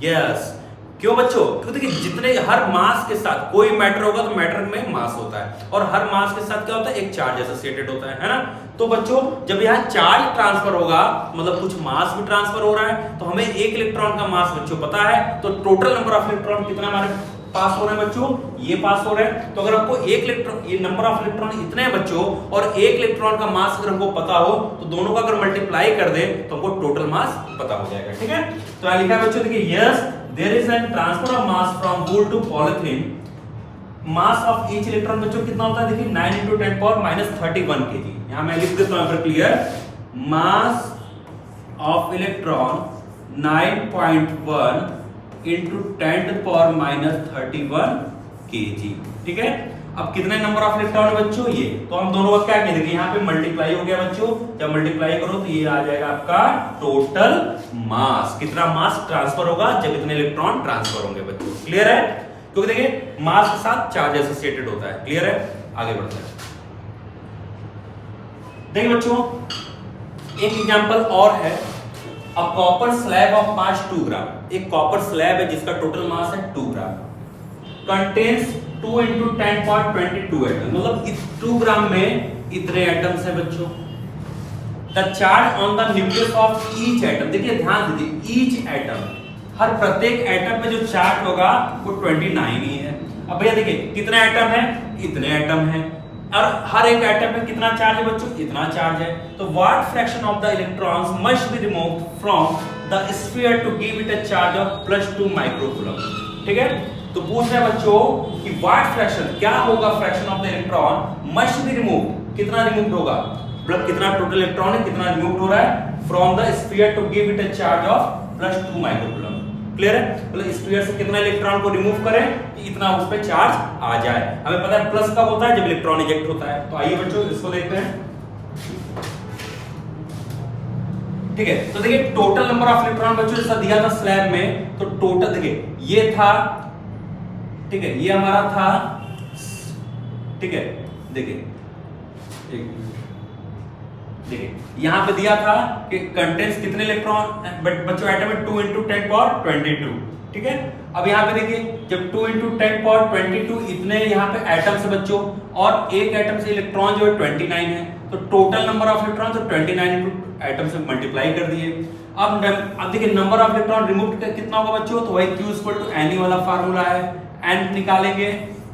Yes. क्यों बच्चों, क्योंकि देखिए जितने हर मास के साथ कोई मैटर होगा तो मैटर में मास होता है, और हर मास के साथ क्या होता है, एक चार्ज एसोसिएटेड होता है ना। तो बच्चों जब यहाँ चार्ज ट्रांसफर होगा, मतलब कुछ मास भी ट्रांसफर हो रहा है, तो हमें एक इलेक्ट्रॉन का मास बच्चों पता है, तो टोटल नंबर ऑफ इलेक्ट्रॉन कितना हमारे पास हो रहे हैं बच्चों, ये पास हो रहे हैं। तो अगर आपको एक इलेक्ट्रॉन, ये नंबर ऑफ इलेक्ट्रॉन इतने हैं बच्चों, और एक इलेक्ट्रॉन का मास अगर हमको पता हो, तो दोनों का अगर मल्टीप्लाई कर दे तो हमको टोटल मास पता हो जाएगा। ठीक है, तो यहाँ लिखा है बच्चों, देखिए yes there is an transfer of mass from wool to polythene. Mass of each electron बच्चों कितना होता है, देखिए 9 into 10 power minus 31 kg। यहाँ मैं लिख देता हूँ clear, mass of electron 9.1 into 10 to power minus 31 kg। ठीक है, अब कितने नंबर ऑफ इलेक्ट्रॉन है बच्चों, ये, तो हम दोनों का क्या कह देंगे, यहाँ पे मल्टीप्लाई हो गया बच्चों, जब मल्टीप्लाई करो तो ये आ जाएगा आपका टोटल मास, कितना मास ट्रांसफर होगा जब इतने इलेक्ट्रॉन ट्रांसफर होंगे बच्चों। क्लियर है, क्योंकि देखिए मास के साथ चार्ज एसोसिएटेड होता है। क्लियर है, आगे बढ़ते हैं। देखिए बच्चों एक एग्जांपल और है, a copper slab of mass 2 ग्राम। एक कॉपर स्लैब है जिसका टोटल मास है 2 ग्राम, कंटेन्स 2 into 10.22 एटम, मतलब इस 2 ग्राम में इतने एटम्स हैं बच्चों। The charge on the nucleus of each atom, देखिए ध्यान दीजिए, ईच एटम, हर प्रत्येक एटम पे जो चार्ज होगा वो 29 ही है। अब भैया देखिए कितने एटम है, इतने एटम है, और हर एक एटम पे कितना चार्ज है बच्चों, इतना चार्ज है। तो what fraction of the electrons must be removed from the sphere to give it a charge of +2 microcoulomb. ठीक है, तो पूछ रहे हैं बच्चों कि व्हाट फ्रैक्शन, क्या होगा fraction of the electron must be removed, कितना रिमूव्ड होगा, मतलब कितना टोटल इलेक्ट्रॉन है, कितना रिमूव्ड हो रहा है from the sphere to give it a charge of +2 microcoulomb. Clear है, मतलब स्फीयर से कितना इलेक्ट्रॉन को रिमूव करें कि इतना उस पे चार्ज आ जाए। हमें पता है प्लस कब होता है, जब इलेक्ट्रॉन इजेक्ट होता है। तो आइए बच्चों इसको देखते हैं। ठीक है, तो देखिए टोटल नंबर ऑफ इलेक्ट्रॉन बच्चों जैसा दिया था स्लैब में, तो टोटल देखिए ये था, ठीक है, ये हमारा था, ठीक है, देखिए यहां पे दिया था कि कंटेंट्स कितने इलेक्ट्रॉन, बच्चों एटम में 2 into 10 power 22। ठीक है, अब यहाँ पे देखिए जब 2 into 10 power 22 इतने यहाँ पे एटम्स है बच्चों, और एक एटम से इलेक्ट्रॉन जो है 29 है, तो टोटल नंबर ऑफ इलेक्ट्रॉन तो 29 into एटम से मल्टीप्लाई कर दिए। अब देखिए नंबर ऑफ इलेक्ट्रॉन रिमूव कितना होगा बच्चों, तो वही Q इक्वल टू N वाला फार्मूला है, N निकालेंगे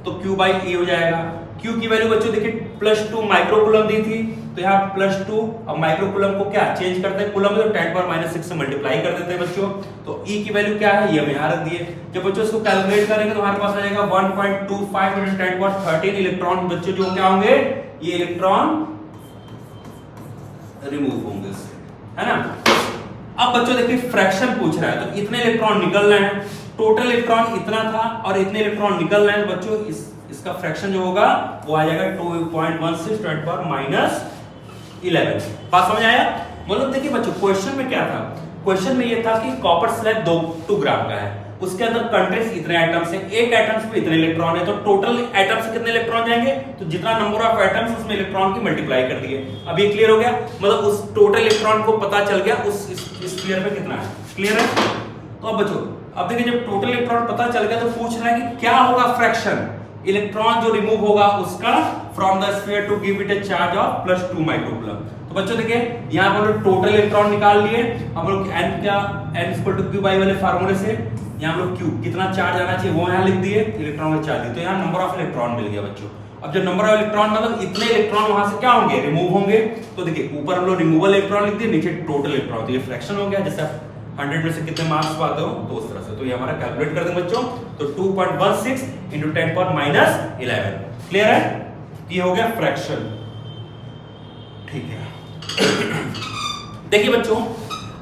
तो Q बाई E हो जाएगा। Q की वैल्यू बच्चों देखिए +2 माइक्रोकूलम दी थी, तो यहाँ +2, अब माइक्रोकूलम को क्या चेंज करते हैं कूलम में, तो 10⁻⁶ से मल्टीप्लाई कर देते हैं बच्चों। तो E की वैल्यू क्या है, ये हम यहाँ रख दिए। जब बच्चों इसको कैलकुलेट करेंगे तो हमारे पास आ जाएगा 1.25 × 10⁻13 इलेक्ट्रॉन बच्चों जो क्या होंगे, ये इलेक्ट्रॉन रिमूव होंगे इससे, है ना। अब बच्चों देखिए फ्रैक्शन पूछ रहा है, तो इतने इलेक्ट्रॉन निकल रहे हैं, टोटल इलेक्ट्रॉन इतना था और इतने इलेक्ट्रॉन निकल रहे हैं बच्चों, इसका फ्रैक्शन जो होगा वो आ जाएगा 2.16 × 10⁻11। बात समझ आया। मतलब देखिए बच्चों क्वेश्चन में क्या था, क्वेश्चन में ये था कि कॉपर स्लैब 2 ग्राम का है, उसके अंदर कंटेंट्स इतने एटम्स हैं, एक एटम्स पे इतने इलेक्ट्रॉन है, तो टोटल एटम्स से कितने इलेक्ट्रॉन जाएंगे, तो जितना नंबर ऑफ एटम्स उसमें इलेक्ट्रॉन की मल्टीप्लाई कर दिए। अब ये क्लियर हो गया, मतलब उस टोटल इलेक्ट्रॉन को पता चल गया उस स्फीयर में कितना है। क्लियर है। तो अब बच्चों अब देखिए जब टोटल इलेक्ट्रॉन पता चल गया तो पूछ रहा है कि क्या होगा फ्रैक्शन, इलेक्ट्रॉन जो रिमूव होगा उसका from the sphere to give it a charge of +2 microcoulomb. तो बच्चों देखिए यहां पर हम लोग टोटल इलेक्ट्रॉन निकाल लिए, हम लोग n का n = q वाले फार्मूले से यहां हम लोग q कितना चार्ज आना चाहिए वो यहां लिख दिए, इलेक्ट्रॉन का चार्ज, तो यहां नंबर ऑफ इलेक्ट्रॉन मिल गया बच्चों। अब जब नंबर ऑफ इलेक्ट्रॉन मतलब इतने इलेक्ट्रॉन वहां से क्या होंगे, रिमूव होंगे, तो देखिए ऊपर हम लोग रिमूवल इलेक्ट्रॉन लिख दिए, नीचे टोटल इलेक्ट्रॉन, तो ये फ्रैक्शन हो गया। जैसे 100 में से कितने मार्क्स पाते हो तो उस तरह से, तो ये हमारा कैलकुलेट कर देंगे बच्चों, तो 2.16 × 10⁻11। क्लियर है, ये हो गया फ्रैक्शन। ठीक है। देखिए बच्चों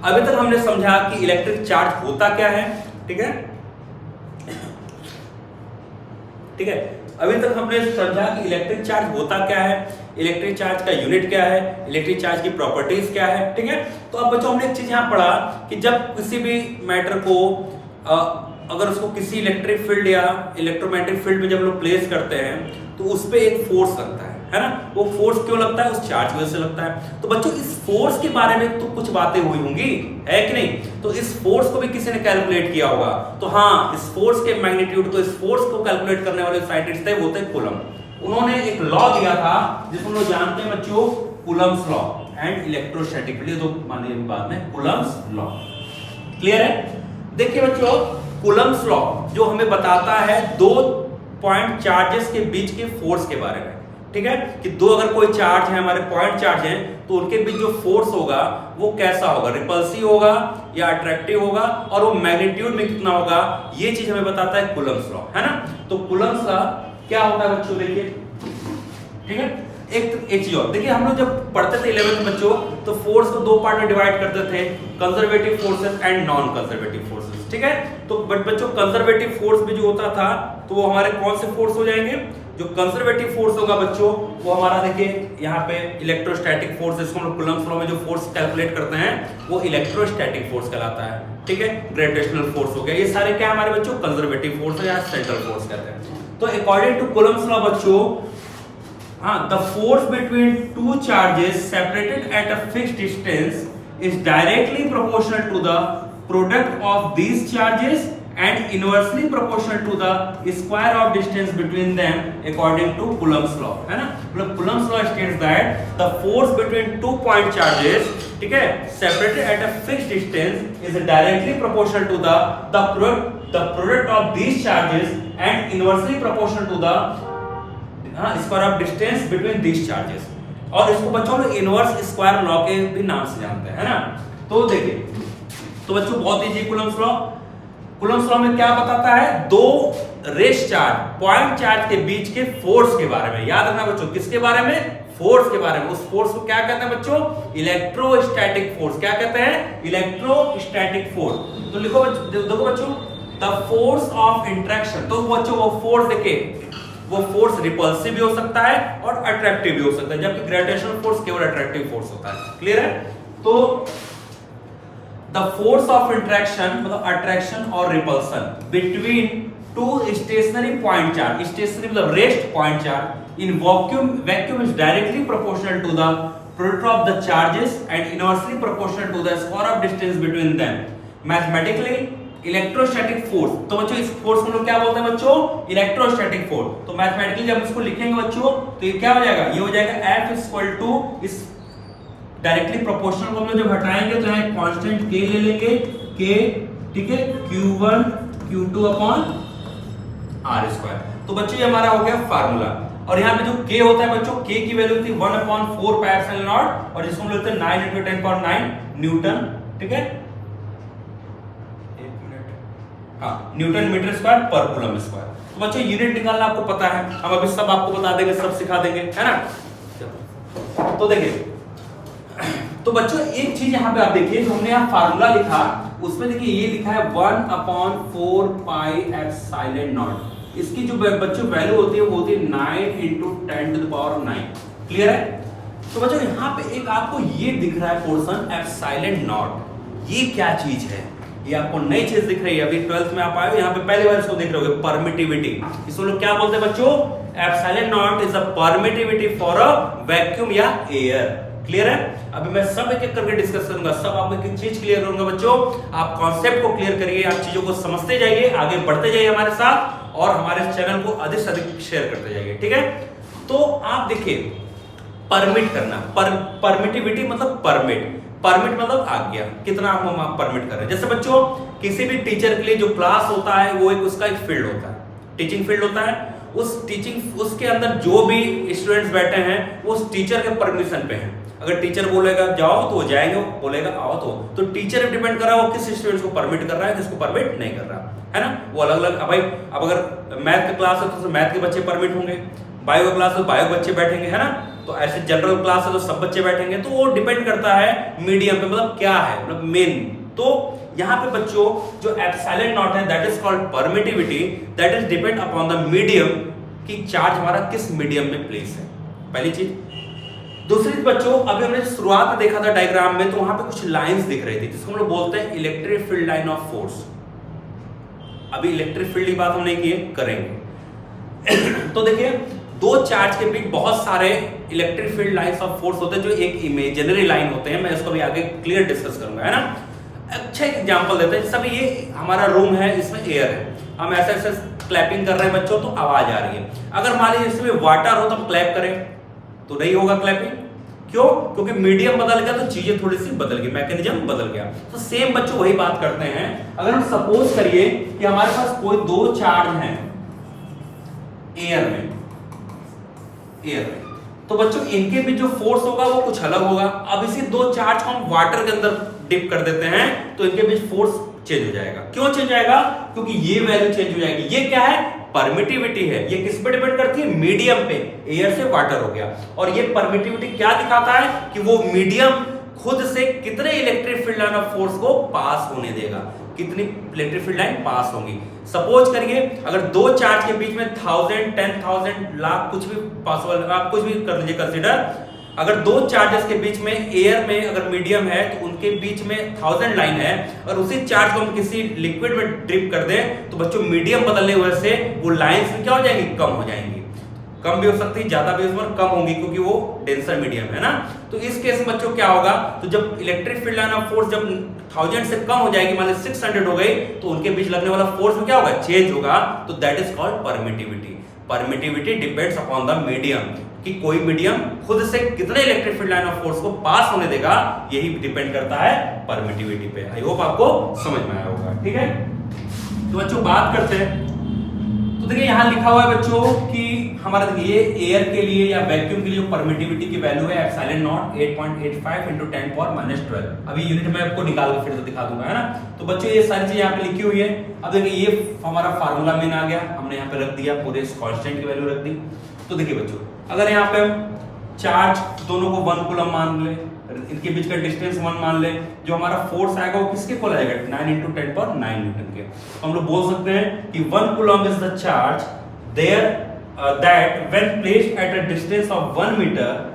अभी तक हमने समझा कि इलेक्ट्रिक चार्ज होता क्या है, ठीक है, ठीक है। अभी तक हमने समझा कि इलेक्ट्रिक चार्ज होता क्या है, इलेक्ट्रिक चार्ज का यूनिट क्या है, इलेक्ट्रिक चार्ज की प्रॉपर्टीज क्या है, ठीक है। तो अब बच्चों हमने एक चीज यहां पढ़ा कि जब किसी भी मैटर को अगर उसको किसी इलेक्ट्रिक फील्ड या इलेक्ट्रोमैग्नेटिक फील्ड में जब लोग प्लेस करते हैं तो उस पे एक फोर्स लगता है ना। वो फोर्स क्यों लगता है, उस चार्ज की वजह से लगता है। तो बच्चों इस फोर्स के बारे में तो कुछ बातें हुई होंगी, है कि नहीं। तो इस फोर्स को भी किसी ने कैलकुलेट किया होगा, तो हाँ इस फोर्स के मैग्नीट्यूड को, इस फोर्स को कैलकुलेट करने वाले साइंटिस्ट थे वो थे कूलम। उन्होंने एक लॉ दिया था जिसको लोग जानते हैं बच्चों कूलम्स लॉ एंड इलेक्ट्रोस्टैटिक, तो मानिए बाद में कूलम्स लॉ। क्लियर है। देखिए बच्चों कूलम्स लॉ जो हमें बताता है 2 पॉइंट चार्जेस के बीच के फोर्स के बारे में, ठीक है, कि दो अगर कोई चार्ज है हमारे पॉइंट चार्ज हैं तो उनके बीच जो फोर्स होगा वो कैसा होगा, रिपल्सिव होगा या अट्रैक्टिव होगा, और वो मैग्नीट्यूड में कितना होगा, ये चीज हमें बताता है कूलम्स लॉ, है ना। तो कूलम्स लॉ क्या होता है बच्चों, देखिए, ठीक है। एक चीज और देखिए, हम लोग जब पढ़ते थे 11th बच्चों तो फोर्स को 2 पार्ट में डिवाइड करते थे, conservative forces and non conservative forces, ठीक है। तो बट बच्चों कंजर्वेटिव फोर्स भी जो होता था तो वो हमारे कौन से फोर्स हो जाएंगे, जो कंजर्वेटिव फोर्स होगा बच्चों वो हमारा देखिए यहाँ पे इलेक्ट्रोस्टैटिक फोर्स, जिसको हम लोग कूलम्स लॉ में जो फोर्स कैलकुलेट करते हैं वो इलेक्ट्रोस्टैटिक फोर्स कहलाता है, ठीक है। ग्रेविटेशनल फोर्स हो गया, ये सारे क्या हमारे बच्चों कंजर्वेटिव फोर्स है या सेंट्रल फोर्स कहते हैं। तो अकॉर्डिंग टू कूलम्स लॉ बच्चों, the force between two charges separated at a fixed distance is directly proportional to the product of these charges and inversely proportional to the square of distance between them according to Coulomb's law, है ना। मतलब Coulomb's law states that the force between 2 point charges, ठीक है, separated at a fixed distance is directly proportional to the product of these charges and inversely proportional to the square of distance between these charges. और इसको बच्चों लोग इनवर्स स्क्वायर लॉ के भी नाम से जानते हैं, है ना। तो देखिए, तो बच्चों बहुत easy Coulomb's law, Coulomb's law में क्या बताता है, 2 रेस चार्ज पॉइंट चार्ज के बीच के फोर्स के बारे में। याद रखना बच्चों, किसके बारे में, फोर्स के बारे में। उस फोर्स को क्या कहते हैं बच्चों, इलेक्ट्रोस्टैटिक फोर्स। क्या कहते हैं, इलेक्ट्रोस्टैटिक फोर्स। तो लिखो देखो बच्चों, द फोर्स ऑफ इंटरेक्शन। तो बच्चों वो फोर्स देखिए, वो फोर्स रिपल्सिव भी हो सकता है और अट्रैक्टिव भी हो सकता है, जबकि ग्रेविटेशनल फोर्स केवल अट्रैक्टिव फोर्स होता है। क्लियर है। तो द फोर्स ऑफ इंटरेक्शन मतलब अट्रैक्शन और repulsion between 2 stationary point charge, stationary मतलब rest point charge in vacuum is directly proportional to the product of the charges and inversely proportional to the square of distance between them. Mathematically electrostatic force, तो बच्चों इस फोर्स को लोग क्या बोलते हैं बच्चों, इलेक्ट्रोस्टैटिक फोर्स। तो मैथमेटिकली जब इसको लिखेंगे बच्चों तो ये क्या हो जाएगा, ये हो जाएगा F इक्वल टू इस डायरेक्टली प्रोपोर्शनल को हम लोग जब हटाएंगे तो यहाँ एक कांस्टेंट k ले लेंगे, k, ठीक है, q1 q2 upon r square. तो बच्चों ये हमारा हो गया फार्मूला। और यहाँ पे जो k होता है बच्चों, k की वैल्यू थी 1/4 पाई एप्सिलॉन नॉट, और जिसको हम लेते हैं 9 × 10⁹ न्यूटन, ठीक है, हाँ, न्यूटन मीटर स्क्वायर पर कूलम स्क्वायर। तो बच्चों यूनिट निकालना आपको पता है, हम अभी सब आपको बता देंगे, सब सिखा देंगे, है ना। तो देखिए, तो बच्चों एक चीज यहाँ पे आप देखिए, जो हमने यहाँ फार्मूला लिखा उसमें देखिए ये लिखा है 1/4 पाई एप्सिलॉन नॉट। इसकी जो बच्चों वैल्यू होती है वो होती है 9 × 10⁹। क्लियर है। तो बच्चों यहाँ पे एक आपको ये दिख रहा है पोर्शन एप्सिलॉन नॉट, ये क्या चीज है, ये आपको नई चीज दिख रही है। अभी 12th में आप आए हो, यहाँ पे पहली बार इसको देख रहे होगे, परमिटिविटी। इसको लोग क्या बोलते हैं बच्चों, epsilon naught is the permittivity for a vacuum या एयर। क्लियर है। अभी मैं सब एक एक करके डिस्कस करूंगा, सब आपको एक एक चीज क्लियर करूंगा बच्चों। आप कॉन्सेप्ट को क्लियर करिए, आप चीजों को समझते जाइए, आगे बढ़ते जाइए हमारे साथ, और हमारे चैनल को अधिक से अधिक शेयर करते जाइए, ठीक है। तो आप देखिए, परमिट करना, परमिटिविटी मतलब परमिट मतलब आज्ञा, कितना आप परमिट कर रहे हैं। जैसे बच्चों किसी भी टीचर के लिए जो क्लास होता है वो एक उसका एक फील्ड होता है, टीचिंग फील्ड होता है। उस टीचिंग, उसके अंदर जो भी स्टूडेंट्स बैठे हैं वो उस टीचर के परमिशन पे हैं। अगर टीचर बोलेगा जाओ तो वो जाएंगे, बोलेगा आओ तो टीचर पे डिपेंड कर रहा है वो किस स्टूडेंट्स को परमिट कर रहा है, किसको परमिट नहीं कर रहा है ना। वो अलग अलग, भाई अब अगर मैथ की क्लास है तो मैथ के बच्चे परमिट होंगे, बायो क्लास है तो बायो बच्चे बैठेंगे, है ना। तो ऐसे जनरल क्लास है तो सब बच्चे बैठेंगे। तो वो डिपेंड करता है मीडियम पे, मतलब क्या है, मतलब मेन। तो यहाँ पे बच्चों जो एप्सिलॉन नॉट है that is called permittivity, that is depend upon the medium, कि चार्ज हमारा किस मीडियम में प्लेस है, पहली चीज। दूसरी चीज बच्चों, अभी हमने शुरुआत में देखा था डायग्राम में, तो वहां पे कुछ लाइंस दिख रही थी जिसको हम लोग बोलते हैं electric field line of force. अभी इलेक्ट्रिक फील्ड की बात हम नहीं किए, करेंगे। तो देखिए, दो चार्ज के बीच बहुत सारे electric field lines of force होते हैं जो एक इमेजिनरी लाइन होते हैं। मैं इसको भी आगे क्लियर डिस्कस करूंगा, है ना। अच्छा एक एग्जांपल देते हैं। सब ये हमारा रूम है, इसमें एयर है, हम ऐसे ऐसे क्लैपिंग कर रहे हैं बच्चों, तो आवाज आ रही है। अगर मान लीजिए इसमें वाटर हो तो हम क्लैप करें तो नहीं होगा क्लैपिंग। क्यों? क्योंकि मीडियम बदल गया तो चीजें थोड़ी सी बदल गई, मैकेनिज्म बदल गया। तो सेम बच्चों वही बात करते हैं। अगर हम सपोज करिए कि हमारे पास कोई दो चार्ज हैं एयर में, तो बच्चों इनके भी जो फोर्स होगा वो कुछ अलग होगा। अब इसी दो चार्ज को हम वाटर के अंदर डिप कर देते हैं तो इनके बीच फोर्स चेंज हो जाएगा। क्यों चेंज जाएगा? क्योंकि ये वैल्यू चेंज हो जाएगी। ये क्या है? परमिटिविटी है। ये किस पे डिपेंड करती है? मीडियम पे। एयर से वाटर हो गया। और ये परमिटिविटी क्या दिखाता है कि वो मीडियम खुद से कितने electric field line of force को पास होने देगा, कितनी इलेक्ट्रिक फील्ड लाइन पास होंगी। सपोज करिए अगर दो चार्ज के बीच में 1000, 10,000, लाख, कुछ भी पॉसिबल, आप कुछ भी कर लीजिए कंसीडर। अगर दो चार्जेस के बीच में एयर में अगर मीडियम है तो उनके बीच में 1000 लाइन है, और उसी चार्ज को हम किसी लिक्विड में ड्रिप कर दें तो बच्चों मीडियम बदलने की वजह से वो लाइंस क्या हो जाएंगी? कम हो जाएंगी। कम भी हो सकती है, ज्यादा भी उसमें कम होंगी, क्योंकि वो डेंसर मीडियम है ना। तो इस केस में बच्चों क्या होगा? तो जब electric field line of force जब 1000 से कम हो जाएगी, मान लीजिए 600 हो गई, तो उनके बीच लगने वाला फोर्स में क्या होगा? चेंज होगा। तो that is called permittivity. Permittivity depends upon the medium, कि कोई मीडियम खुद से कितने electric field line of force को पास होने देगा, यही डिपेंड करता है परमिटिविटी पे। आई होप आपको समझ में आया होगा। ठीक है, तो बच्चों बात करते हैं। तो देखिए यहाँ लिखा हुआ है बच्चों कि हमारा देखिए एयर के लिए या वैक्यूम के लिए परमिटिविटी की वैल्यू है एप्सिलॉन नॉट 8.85 × 10⁻12। अभी यूनिट में आपको निकाल के फिर से दिखा दूंगा, है ना। तो बच्चों ये सारी चीजें यहाँ पे लिखी हुई है। अब देखिए ये हमारा फार्मूला मेन आ गया, हमने यहाँ पे रख दिया, पूरे कांस्टेंट की वैल्यू रख दी। तो देखिए बच्चों, अगर यहाँ पे चार्ज दोनों को 1 कूलम मान ले, इनके बीच का डिस्टेंस 1 मान ले, जो हमारा फोर्स आएगा वो किसके इक्वल आएगा? 9 × 10⁹ न्यूटन के। तो हम लोग बोल सकते हैं कि 1 coulomb is the charge there that when placed at a distance of 1 metre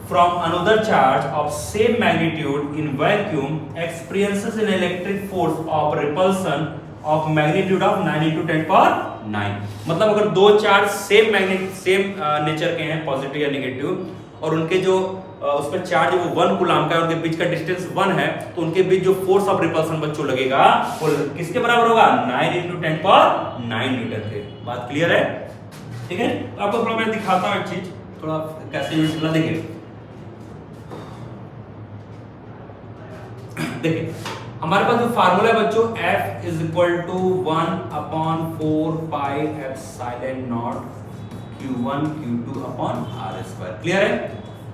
from another charge of same magnitude in vacuum experiences an electric force of repulsion of magnitude of 9 × 10⁹। मतलब अगर दो चार्ज सेम नेचर के हैं, पॉजिटिव या नेगेटिव, और उनके जो उस पर चार्ज वो 1 कूलम का है, उनके बीच का डिस्टेंस 1 है, तो उनके बीच जो फोर्स ऑफ रिपल्सन बच्चों लगेगा वो किसके बराबर होगा? 9 × 10⁹ न्यूटन के। बात क्लियर है? ठीक है, तो आपको थोड़ा मैं दिखाता हूं एक चीज, थोड़ा कैसे यूज करना। देखिए देखिए हमारे पास जो फार्मूला है बच्चों F is equal to 1/4 pi epsilon naught Q1 Q2 upon R square. Clear है?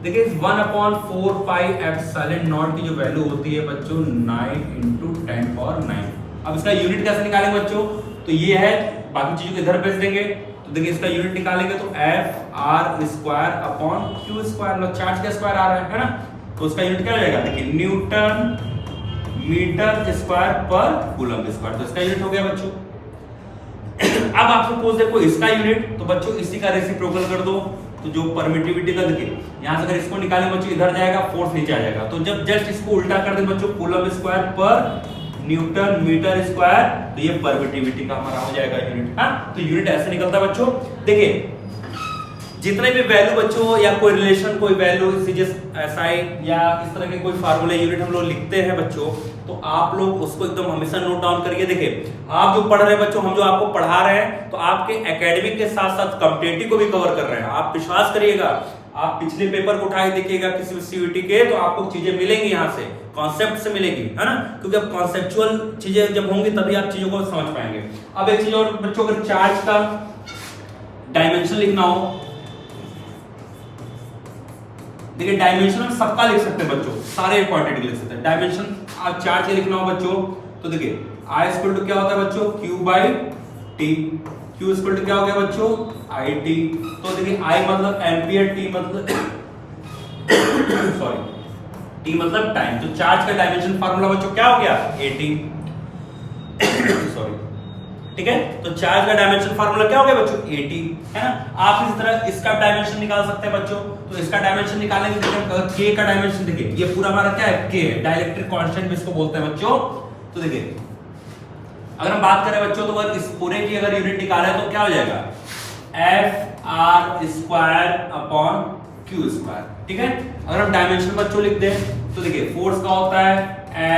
देखिए इस 1/4 पाई एप्सिलॉन नॉट की जो वैल्यू होती है बच्चों 9 × 10 पावर 9। अब इसका यूनिट कैसे निकालेंगे बच्चों? तो ये है, बाकी चीजों को इधर भेज देंगे। तो देखिए इसका यूनिट निकालेंगे तो F R² upon Q square, मतलब चार्ज का स्क्वायर आ रहा है ना, तो उसका यूनिट क्या हो जाएगा? देखिए न्यूटन मीटर स्क्वायर पर कूलम स्क्वायर, तो इसका यूनिट हो गया बच्चों। अब आप सपोज देखो इसका यूनिट, तो बच्चों इसी का रेसिप्रोकल कर दो, तो जो परमिटिविटी का देखिए यहां से अगर इसको निकालें बच्चों इधर जाएगा, फोर्स नीचे आ जाएगा, तो जब जस्ट इसको उल्टा कर दे बच्चों कूलम स्क्वायर पर न्यूटन मीटर स्क्वायर, तो ये परमिटिविटी का हमारा हो जाएगा यूनिट। हाँ, तो यूनिट ऐसे निकलता है बच्चों। देखिए जितने भी वैल्यू बच्चों या कोई रिलेशन, कोई वैल्यू SI या इस तरह के कोई फार्मूले यूनिट हम लोग लिखते हैं बच्चों, तो आप लोग उसको एकदम हमेशा नोट डाउन करिए। देखिए आप जो पढ़ रहे हैं बच्चों, हम जो आपको पढ़ा रहे हैं, तो आपके एकेडमिक के साथ साथ कॉम्पिटिटिव को भी कवर कर रहे हैं। आप विश्वास करिएगा, आप पिछले पेपर को उठाए देखिएगा किसी भी CUET के, तो आपको चीजें मिलेंगी यहाँ से, कॉन्सेप्ट से मिलेगी, है ना, क्योंकि अब कॉन्सेप्चुअल चीजें जब होंगी तभी आप चीजों को समझ पाएंगे। अब एक चीज और बच्चों, अगर चार्ज का डायमेंशन लिखना हो, देखिए डायमेंशन हम सबका लिख सकते हैं बच्चों, सारे क्वांटिटी लिख सकते हैं। डायमेंशन आप चार्ज के लिखना हो बच्चों, तो देखिए I इक्वल टू क्या होता है बच्चों? Q/T। Q इक्वल टू क्या हो गया बच्चों? IT। तो देखिए I मतलब एम्पियर, T मतलब सॉरी T मतलब टाइम। तो चार्ज का डायमेंशन फार्मूला बच्चों क्या हो गया? AT। सॉरी, ठीक है, तो चार्ज का डायमेंशन फार्मूला क्या हो गया बच्चों? AT, है ना। आप इस तरह इसका डायमेंशन निकाल सकते हैं बच्चों, तो इसका डायमेंशन निकालेंगे, देखिए K का डायमेंशन, देखिए ये पूरा हमारा क्या है? K है, डाइलेक्ट्रिक कांस्टेंट भी इसको बोलते हैं बच्चों। तो देखिए अगर हम बात करें बच्चों, तो अगर इस पूरे की अगर यूनिट निकाले तो क्या हो जाएगा? FR² अपॉन Q स्क्वायर, ठीक है। अगर हम डायमेंशन बच्चों लिख दें, तो देखिए फोर्स का होता है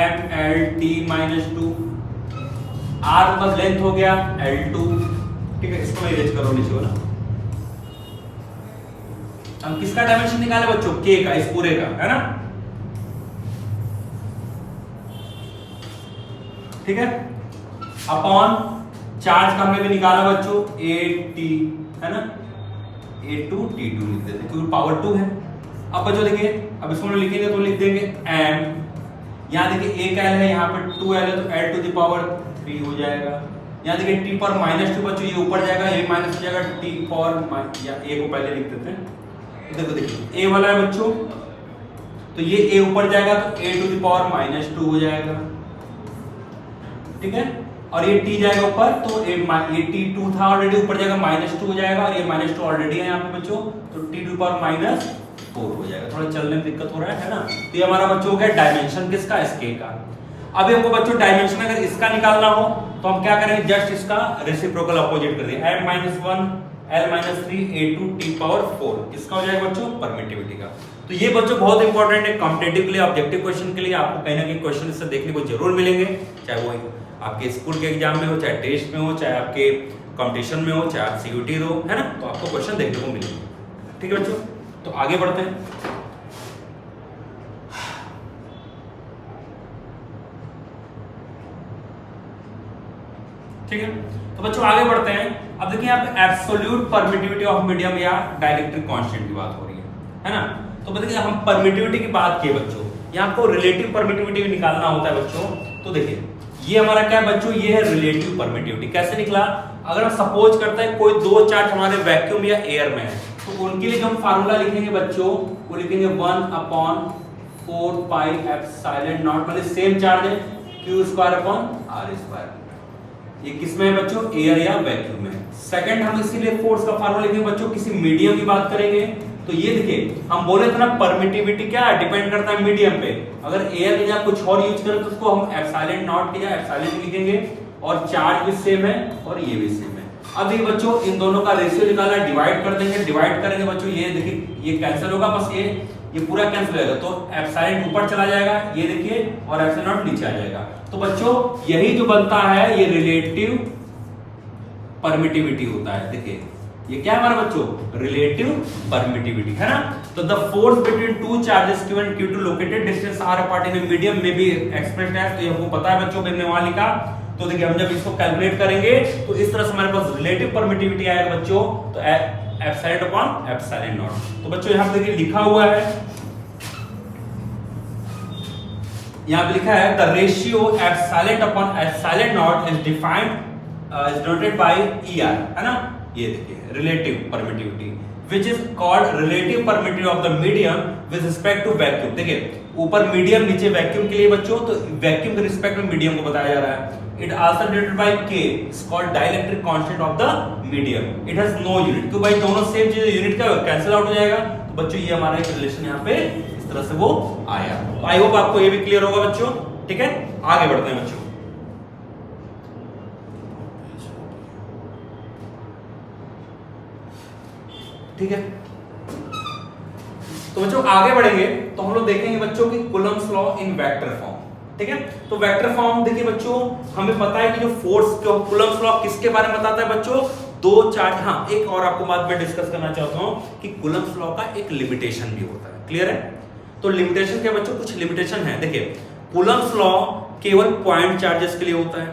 MLT-2, R मतलब लेंथ हो गया L2, ठीक है, इसको मैं इरेज करो नीचे वाला। हम किसका डायमेंशन निकाले बच्चों? K का, इस पूरे का, है ना, ठीक है। अपॉन चार्ज का हमने भी निकाला बच्चों AT, है ना, A2T2 लिख देते क्योंकि पावर 2 है। अब बच्चों देखिए, अब इसको लिखेंगे तो लिख देंगे M, यहाँ देखिए एक L है, यहाँ पे 2L है, तो L टू द पावर 3 हो जाएगा। यहाँ देखिए T पर -2 बच्चों, ये ऊपर जाएगा, ये माइनस हो जाएगा, T पर या A को पहले लिख देते हैं। तो देखो देखिए A वाला है बच्चों, तो ये A ऊपर जाएगा, तो A टू द पावर -2 हो जाएगा, ठीक है, और ये T जाएगा ऊपर, तो ये T2 था ऑलरेडी, ऊपर जाएगा -2 हो जाएगा, और ये -2 ऑलरेडी है यहाँ पे बच्चों, तो T टू पावर -4 हो जाएगा। थोड़ा चलने में दिक्कत हो रहा है ना। तो ये हमारा बच्चों का डायमेंशन किसका? इसके का। अब हमको बच्चों डायमेंशन अगर इसका निकालना हो, तो हम क्या करेंगे? जस्ट इसका रेसिप्रोकल अपोजिट कर देंगे, M-1 L-3 A2T पावर 4, इसका हो जाएगा बच्चों परमिटिविटी का। तो ये बच्चों बहुत इंपॉर्टेंट है कॉम्पिटिटिव के लिए, ऑब्जेक्टिव क्वेश्चन के लिए। आपको कहीं ना कहीं क्वेश्चन इससे देखने को जरूर मिलेंगे, चाहे वो आपके स्कूल के एग्जाम में हो, चाहे टेस्ट में हो, चाहे आपके कंपटीशन में हो, चाहे आप CUET दो, है ना, तो आपको क्वेश्चन देखने को मिलेंगे। ठीक है बच्चों, तो आगे बढ़ते हैं। ठीक है, तो बच्चों आगे बढ़ते हैं। अब देखिए यहाँ पे एब्सोल्यूट परमिटिविटी ऑफ मीडियम या डाइलेक्ट्रिक कांस्टेंट की बात हो रही है ना। तो देखिए हम परमिटिविटी की बात किए बच्चों, यहाँ आपको रिलेटिव परमिटिविटी भी निकालना होता है बच्चों। तो देखिए ये हमारा क्या है बच्चों? ये है रिलेटिव परमिटिविटी। कैसे निकला? अगर हम सपोज करते हैं कोई दो चार्ज हमारे वैक्यूम या एयर में है, तो उनके लिए जो हम फार्मूला लिखेंगे बच्चों, वो लिखेंगे 1/4 पाई एप्सिलॉन नॉट, मतलब सेम चार्ज है, Q²/R²। ये किसमें है बच्चों? एयर या वैक्यूम में। सेकंड हम इसीलिए फोर्स का फार्मूला लिखेंगे बच्चों, किसी मीडियम की बात करेंगे, तो ये देखिए हम बोले थे ना परमिटिविटी क्या डिपेंड करता है मीडियम पे। अगर एयर या कुछ और यूज करें तो उसको हम एप्सिलॉन नॉट या एप्सिलॉन लिखेंगे, और चार्ज भी सेम है और ये भी सेम है। अब ये बच्चों इन दोनों का रेशियो निकालना है, डिवाइड कर देंगे। डिवाइड करेंगे बच्चों, ये देखिए ये कैंसिल होगा, बस ये पूरा कैंसिल हो जाएगा, तो एप्सिलॉन ऊपर चला जाएगा, ये देखिए, और एप्सिलॉन नॉट नीचे आ जाएगा। तो बच्चों यही जो बनता है ये रिलेटिव परमिटिविटी होता है। देखिए ये क्या है हमारे बच्चों, रिलेटिव परमिटिविटी है ना। तो the force between two charges Q and Q2 located distance R apart in medium में भी एक्सप्रेस्ड है। तो ये हमको पता है बच्चों, मैंने वहां लिखा। तो देखिए हम जब इसको कैलकुलेट करेंगे तो इस तरह से हमारे पास रिलेटिव परमिटिविटी आएगा बच्चों, तो एप्सिलॉन अपॉन एप्सिलॉन नॉट। तो बच्चों यहां पे देखिए लिखा हुआ है, यहां पे लिखा है the ratio epsilon upon epsilon naught is defined is denoted by ER, है ना। ये देखिए relative permittivity which is called relative permittivity of the medium with respect to vacuum. देखिए ऊपर मीडियम, नीचे वैक्यूम के लिए बच्चों, तो वैक्यूम के रिस्पेक्ट में मीडियम को बताया जा रहा है। It also denoted by K, is called dielectric constant of the medium. It has no unit, तो भाई दोनों सेम चीज, यूनिट का कैंसिल आउट हो जाएगा। तो बच्चों ये हमारा एक रिलेशन यहाँ पे इस तरह से वो आया। तो आई होप आपको ये भी क्लियर होगा बच्चों, ठीक है। आगे बढ़ते हैं बच्चों। ठीक है, तो बच्चों आगे बढ़ेंगे तो हम लोग देखेंगे बच्चों की Coulomb's law in vector form. ठीक है, तो वेक्टर फॉर्म देखिए बच्चों, हमें पता है कि जो फोर्स कूलम्ब्स लॉ किसके बारे में बताता है बच्चों, दो चार्ज। हाँ, एक और आपको बात में डिस्कस करना चाहता हूं कि कूलम्ब्स लॉ का एक लिमिटेशन भी होता है। क्लियर है, तो लिमिटेशन क्या बच्चों, कुछ लिमिटेशन है। देखिए कूलम्ब्स लॉ केवल पॉइंट चार्जेस के लिए होता है।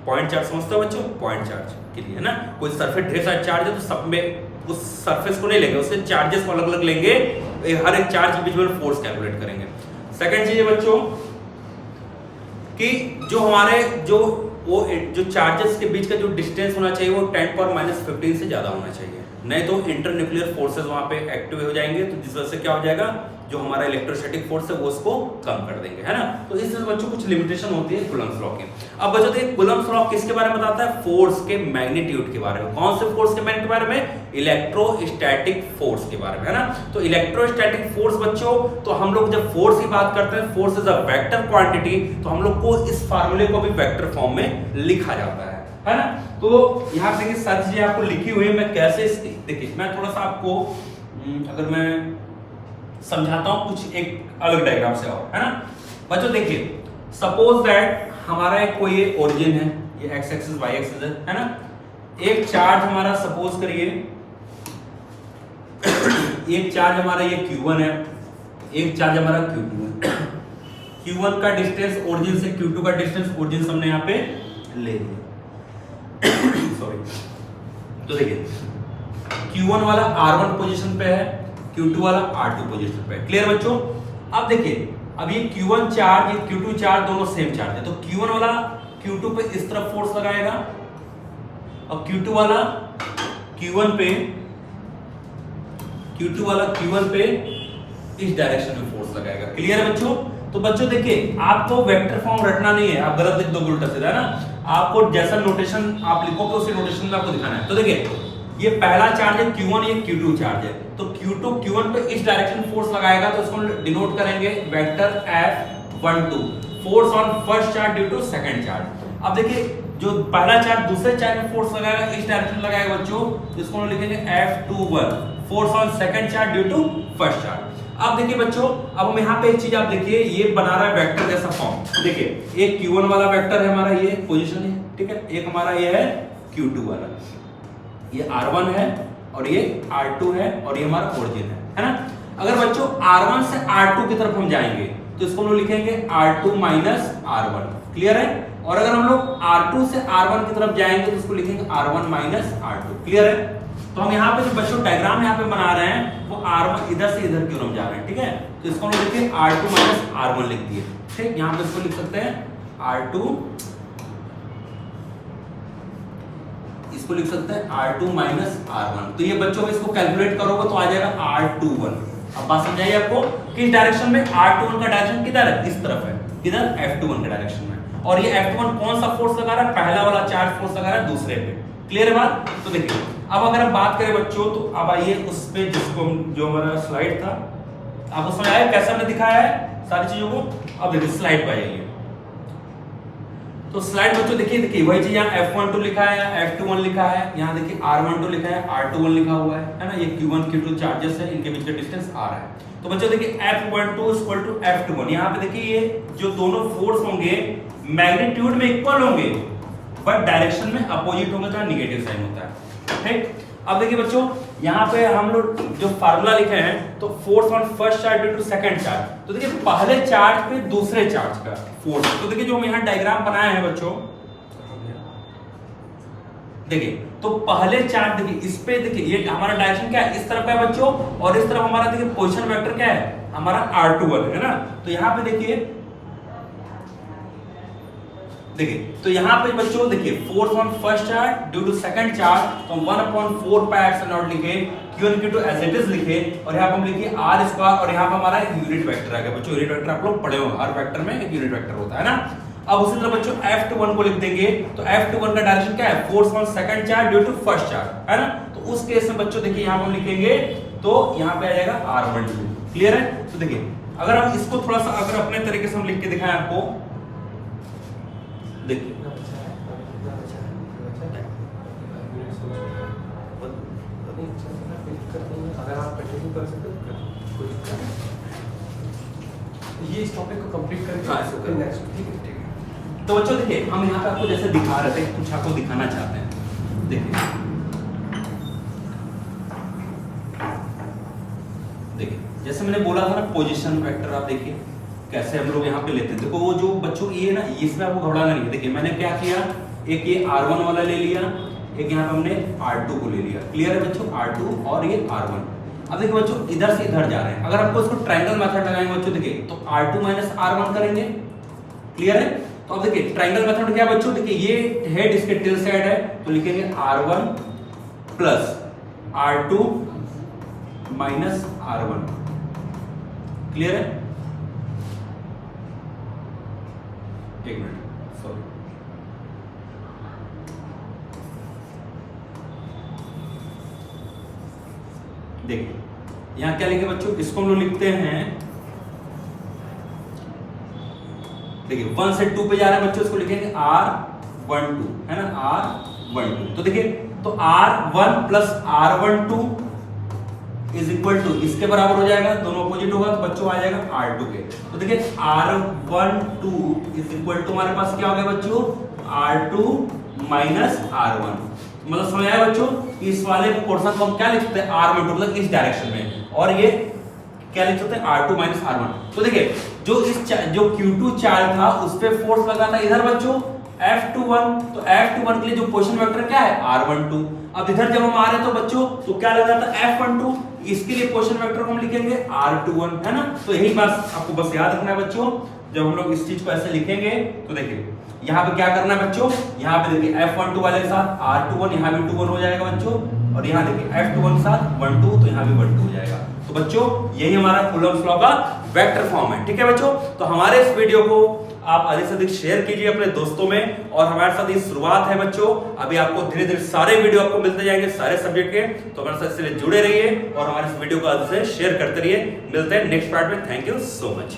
पॉइंट चार्ज समझते हो बच्चों, पॉइंट चार्ज के लिए, है ना। कोई सरफेस ढेर सारा चार्ज है तो सब में उस सरफेस को नहीं लेंगे, उसके चार्जेस को अलग अलग लेंगे, हर एक चार्ज के बीच में फोर्स कैलकुलेट करेंगे। सेकंड चीज है बच्चों कि जो हमारे जो चार्जेस के बीच का जो डिस्टेंस होना चाहिए वो 10⁻⁻15 से ज्यादा होना चाहिए, नहीं तो इंटरन्यूक्लियर फोर्सेस वहां पे एक्टिव हो जाएंगे। तो जिस वजह से क्या हो जाएगा, जो हमारा इलेक्ट्रोस्टैटिक फोर्स है वो उसको कम कर देंगे, है ना। तो इस तरह बच्चों कुछ लिमिटेशन होती है कूलम्ब्स लॉ की। अब बच्चों देखिए कूलम्ब्स लॉ किसके बारे में बताता है, फोर्स के मैग्नीट्यूड के बारे में। कौन से फोर्स के मैग्नीट्यूड के बारे में, इलेक्ट्रोस्टैटिक फोर्स के बारे में, है ना। तो इलेक्ट्रोस्टैटिक फोर्स बच्चों, तो हम लोग जब फोर्स की बात करते हैं, force is a vector quantity, तो हम लोग को इस फार्मूले को भी वेक्टर फॉर्म में लिखा जाता है ना। तो यहाँ पे देखिए सारी चीजें आपको लिखी हुई है, मैं कैसे देखिए मैं थोड़ा सा आपको अगर मैं समझाता हूं कुछ एक अलग डायग्राम से, और है ना बच्चों। देखिए सपोज दैट हमारा एक कोई ओरिजिन है, ये एक्स एक्सिस वाई एक्सिस है ना। एक चार्ज हमारा सपोज करिए, एक चार्ज हमारा ये Q1 है, एक चार्ज हमारा Q2 है। Q1 का डिस्टेंस ओरिजिन से Q2 का डिस्टेंस ओरिजिन से हमने यहाँ पे ले लिया। सॉरी, तो देखिए Q1 वाला R1 पोजीशन पे है, Q2 वाला R2 पोजीशन पे है। क्लियर बच्चों। अब देखिए अब ये Q1 चार्ज, ये Q2 चार्ज, दोनों सेम चार्ज है, तो Q1 वाला Q2 पे इस तरफ फोर्स लगाएगा और Q2 वाला Q1 पे इस डायरेक्शन में फोर्स लगाएगा। क्लियर है बच्चों। तो बच्चों देखिए आपको वेक्टर फॉर्म रटना नहीं है, आप गलत लिख दो उल्टा सीधा, है ना। आपको जैसा नोटेशन आप लिखोगे उसी नोटेशन में आपको दिखाना है। तो देखिए ये पहला चार्ज है Q1, ये Q2 चार्ज है, तो Q2 Q1 पे इस डायरेक्शन फोर्स लगाएगा, तो इसको डिनोट करेंगे vector F12, force on first charge due to second charge. अब देखिए जो पहला चार्ज दूसरे चार्ज में फोर्स लगाएगा, इस डायरेक्शन लगाएगा बच्चों, तो इसको हम लिखेंगे F21, force on second charge due to first charge. अब देखिए बच्चों, अब हम यहाँ पे एक चीज आप देखिए, ये बना रहा है वेक्टर जैसा फॉर्म। देखिए एक Q1 वाला वेक्टर है हमारा, ये पोजीशन है, ठीक है। एक हमारा ये है Q2 वाला, ये R1 है और ये R2 है और ये हमारा ओरिजिन है ना। अगर बच्चों R1 से R2 की तरफ हम जाएंगे तो इसको हम लोग लिखेंगे R2 माइनस R1। क्लियर है। और अगर हम लोग R2 से R1 की तरफ जाएंगे तो इसको लिखेंगे R1 माइनस R2। क्लियर है। तो हम यहाँ पे जो बच्चों डायग्राम यहाँ पे बना रहे हैं वो R1 इधर से इधर की ओर हम जा रहे हैं, ठीक है। तो इसको हम लोग लिखेंगे R2 माइनस R1 लिख दिए, ठीक। यहाँ पे इसको लिख सकते हैं R2, इसको लिख सकते हैं R2 माइनस R1। तो ये बच्चों इसको कैलकुलेट करोगे तो आ जाएगा R21। अब बात समझाइए आपको किस डायरेक्शन में, R21 का डायरेक्शन किधर है, इस तरफ है, किधर F21 के डायरेक्शन में। और ये F21 कौन सा फोर्स लगा रहा है, पहला वाला चार्ज फोर्स लगा रहा है दूसरे पे। क्लियर है बात। तो देखिए अब अगर हम बात करें बच्चों, तो अब आइए उस पे जिसको जो हमारा स्लाइड था, आपको समझ आया कैसे हमने दिखाया है सारी चीजों को। अब देखिए स्लाइड पे आइए, तो स्लाइड बच्चों देखिए वही चीज यहाँ F12 लिखा है, F21 लिखा है, यहाँ देखिए R12 लिखा है, R21 लिखा हुआ है ना। ये Q1 Q2 चार्जेस है, इनके बीच का डिस्टेंस R है। तो बच्चों देखिए F12 इक्वल टू F21, यहाँ पे देखिए ये जो दोनों फोर्स होंगे मैग्नीट्यूड में इक्वल होंगे बट डायरेक्शन में अपोजिट होंगे, तो नेगेटिव साइन होता है, ठीक। अब देखिए बच्चों, यहाँ पे हम लोग जो फार्मूला लिखे हैं तो force on first charge due to second charge, तो देखिए पहले चार्ज पे दूसरे चार्ज का फोर्स, तो देखिए जो हम यहाँ डायग्राम बनाए हैं बच्चों, देखिए तो पहले चार्ज देखिए इस पे, देखिए ये हमारा डायरेक्शन क्या है, इस तरफ है बच्चों, और इस तरफ हमारा देखिए पोजीशन वेक्टर क्या है, हमारा r21 है ना। तो यहाँ पे देखिए तो यहाँ पे बच्चों देखिए force on first charge due to second charge, तो 1/4 पाई एप्सिलॉन नॉट लिखे, q1q2 एज इट इज लिखे, और यहाँ पे हम लिखे r स्क्वायर, और यहाँ पे हमारा यूनिट वेक्टर आ गया बच्चों। यूनिट वेक्टर आप लोग पढ़े हो, हर वेक्टर में एक यूनिट वेक्टर होता है ना। अब उसी तरह बच्चों F21 को लिख देंगे, तो F21 का डायरेक्शन क्या है, force on second charge due to first charge, है ना। तो उस केस में बच्चों देखिए यहाँ पे हम लिखेंगे, तो यहाँ पे आ जाएगा r12, क्लियर है। तो देखिए अगर हम इसको थोड़ा सा अगर अपने तरीके से हम लिख के दिखाएं आपको, देखिए
अगर आप कंटिन्यू कर सकते हो ये इस टॉपिक को कंप्लीट करके नेक्स्ट, ठीक है।
तो बच्चों देखिए हम यहाँ पे आपको जैसे दिखा रहे थे, कुछ आपको दिखाना चाहते हैं। देखिए जैसे मैंने बोला था ना पोजीशन वेक्टर, आप देखिए कैसे हम लोग यहाँ पे लेते हैं। देखो वो जो बच्चों ये ना, इसमें आपको घबराना नहीं है। देखिए मैंने क्या किया, एक ये r1 वाला ले लिया, एक यहाँ पे हमने r2 को ले लिया, क्लियर है बच्चों, r2 और ये r1। अब देखिए बच्चों इधर से इधर जा रहे हैं, अगर आपको इसको ट्रायंगल मेथड लगाएंगे बच्चों, देखिए तो r2 माइनस r1 करेंगे, क्लियर है। तो अब देखिए ट्रायंगल मेथड क्या है बच्चों, देखिए ये हेड इसके टेल साइड है, तो लिखेंगे r1 plus r2 minus r1, clear है। एक मिनट, सॉरी, देखिए यहां क्या लिखे बच्चों, इसको हम लोग लिखते हैं, देखिए 1 से 2 पे जा रहे हैं बच्चों, इसको लिखेंगे r12, है ना, r12। तो देखिए तो r1 plus r12 is equal to, इसके बराबर हो जाएगा, दोनों अपोजिट होगा, तो बच्चों आ जाएगा r2 के। तो देखिए r12 इज इक्वल टू हमारे पास क्या हो गया बच्चों, r2 माइनस r1। मतलब समझ आया बच्चों, इस वाले पोर्शन को हम क्या लिख सकते हैं, r12, मतलब इस डायरेक्शन में, और ये क्या लिख सकते हैं, r2 माइनस r1। तो देखिए जो q2 चार्ज था उस पे फोर्स लगा था इधर बच्चों F21, तो F21 के लिए जो पोजीशन वेक्टर क्या है, r12। अब इधर जब हम आ रहे हैं तो बच्चों तो क्या लगा था, F12, इसके लिए पोजीशन वेक्टर को हम लिखेंगे r21, है ना। तो यही बात आपको बस याद रखना है बच्चों, जब हम लोग इस चीज को ऐसे लिखेंगे तो देखिए यहाँ पे क्या करना है बच्चों, यहाँ पे देखिए F12 वाले के साथ r21, यहाँ भी 21 हो जाएगा बच्चों, और यहाँ देखिए F21 के साथ 12, तो यहाँ भी 12 हो जाएगा। तो बच्चों यही हमारा कूलम्ब्स लॉ का वेक्टर फॉर्म है, ठीक है बच्चों। तो हमारे इस वीडियो को आप अधिक से अधिक शेयर कीजिए अपने दोस्तों में, और हमारे साथ ये शुरुआत है बच्चों, अभी आपको धीरे धीरे सारे वीडियो आपको मिलते जाएंगे सारे सब्जेक्ट के, तो हमारे साथ इसलिए जुड़े रहिए और हमारे इस वीडियो को अधिक से शेयर करते रहिए। मिलते हैं नेक्स्ट पार्ट में, थैंक यू सो मच।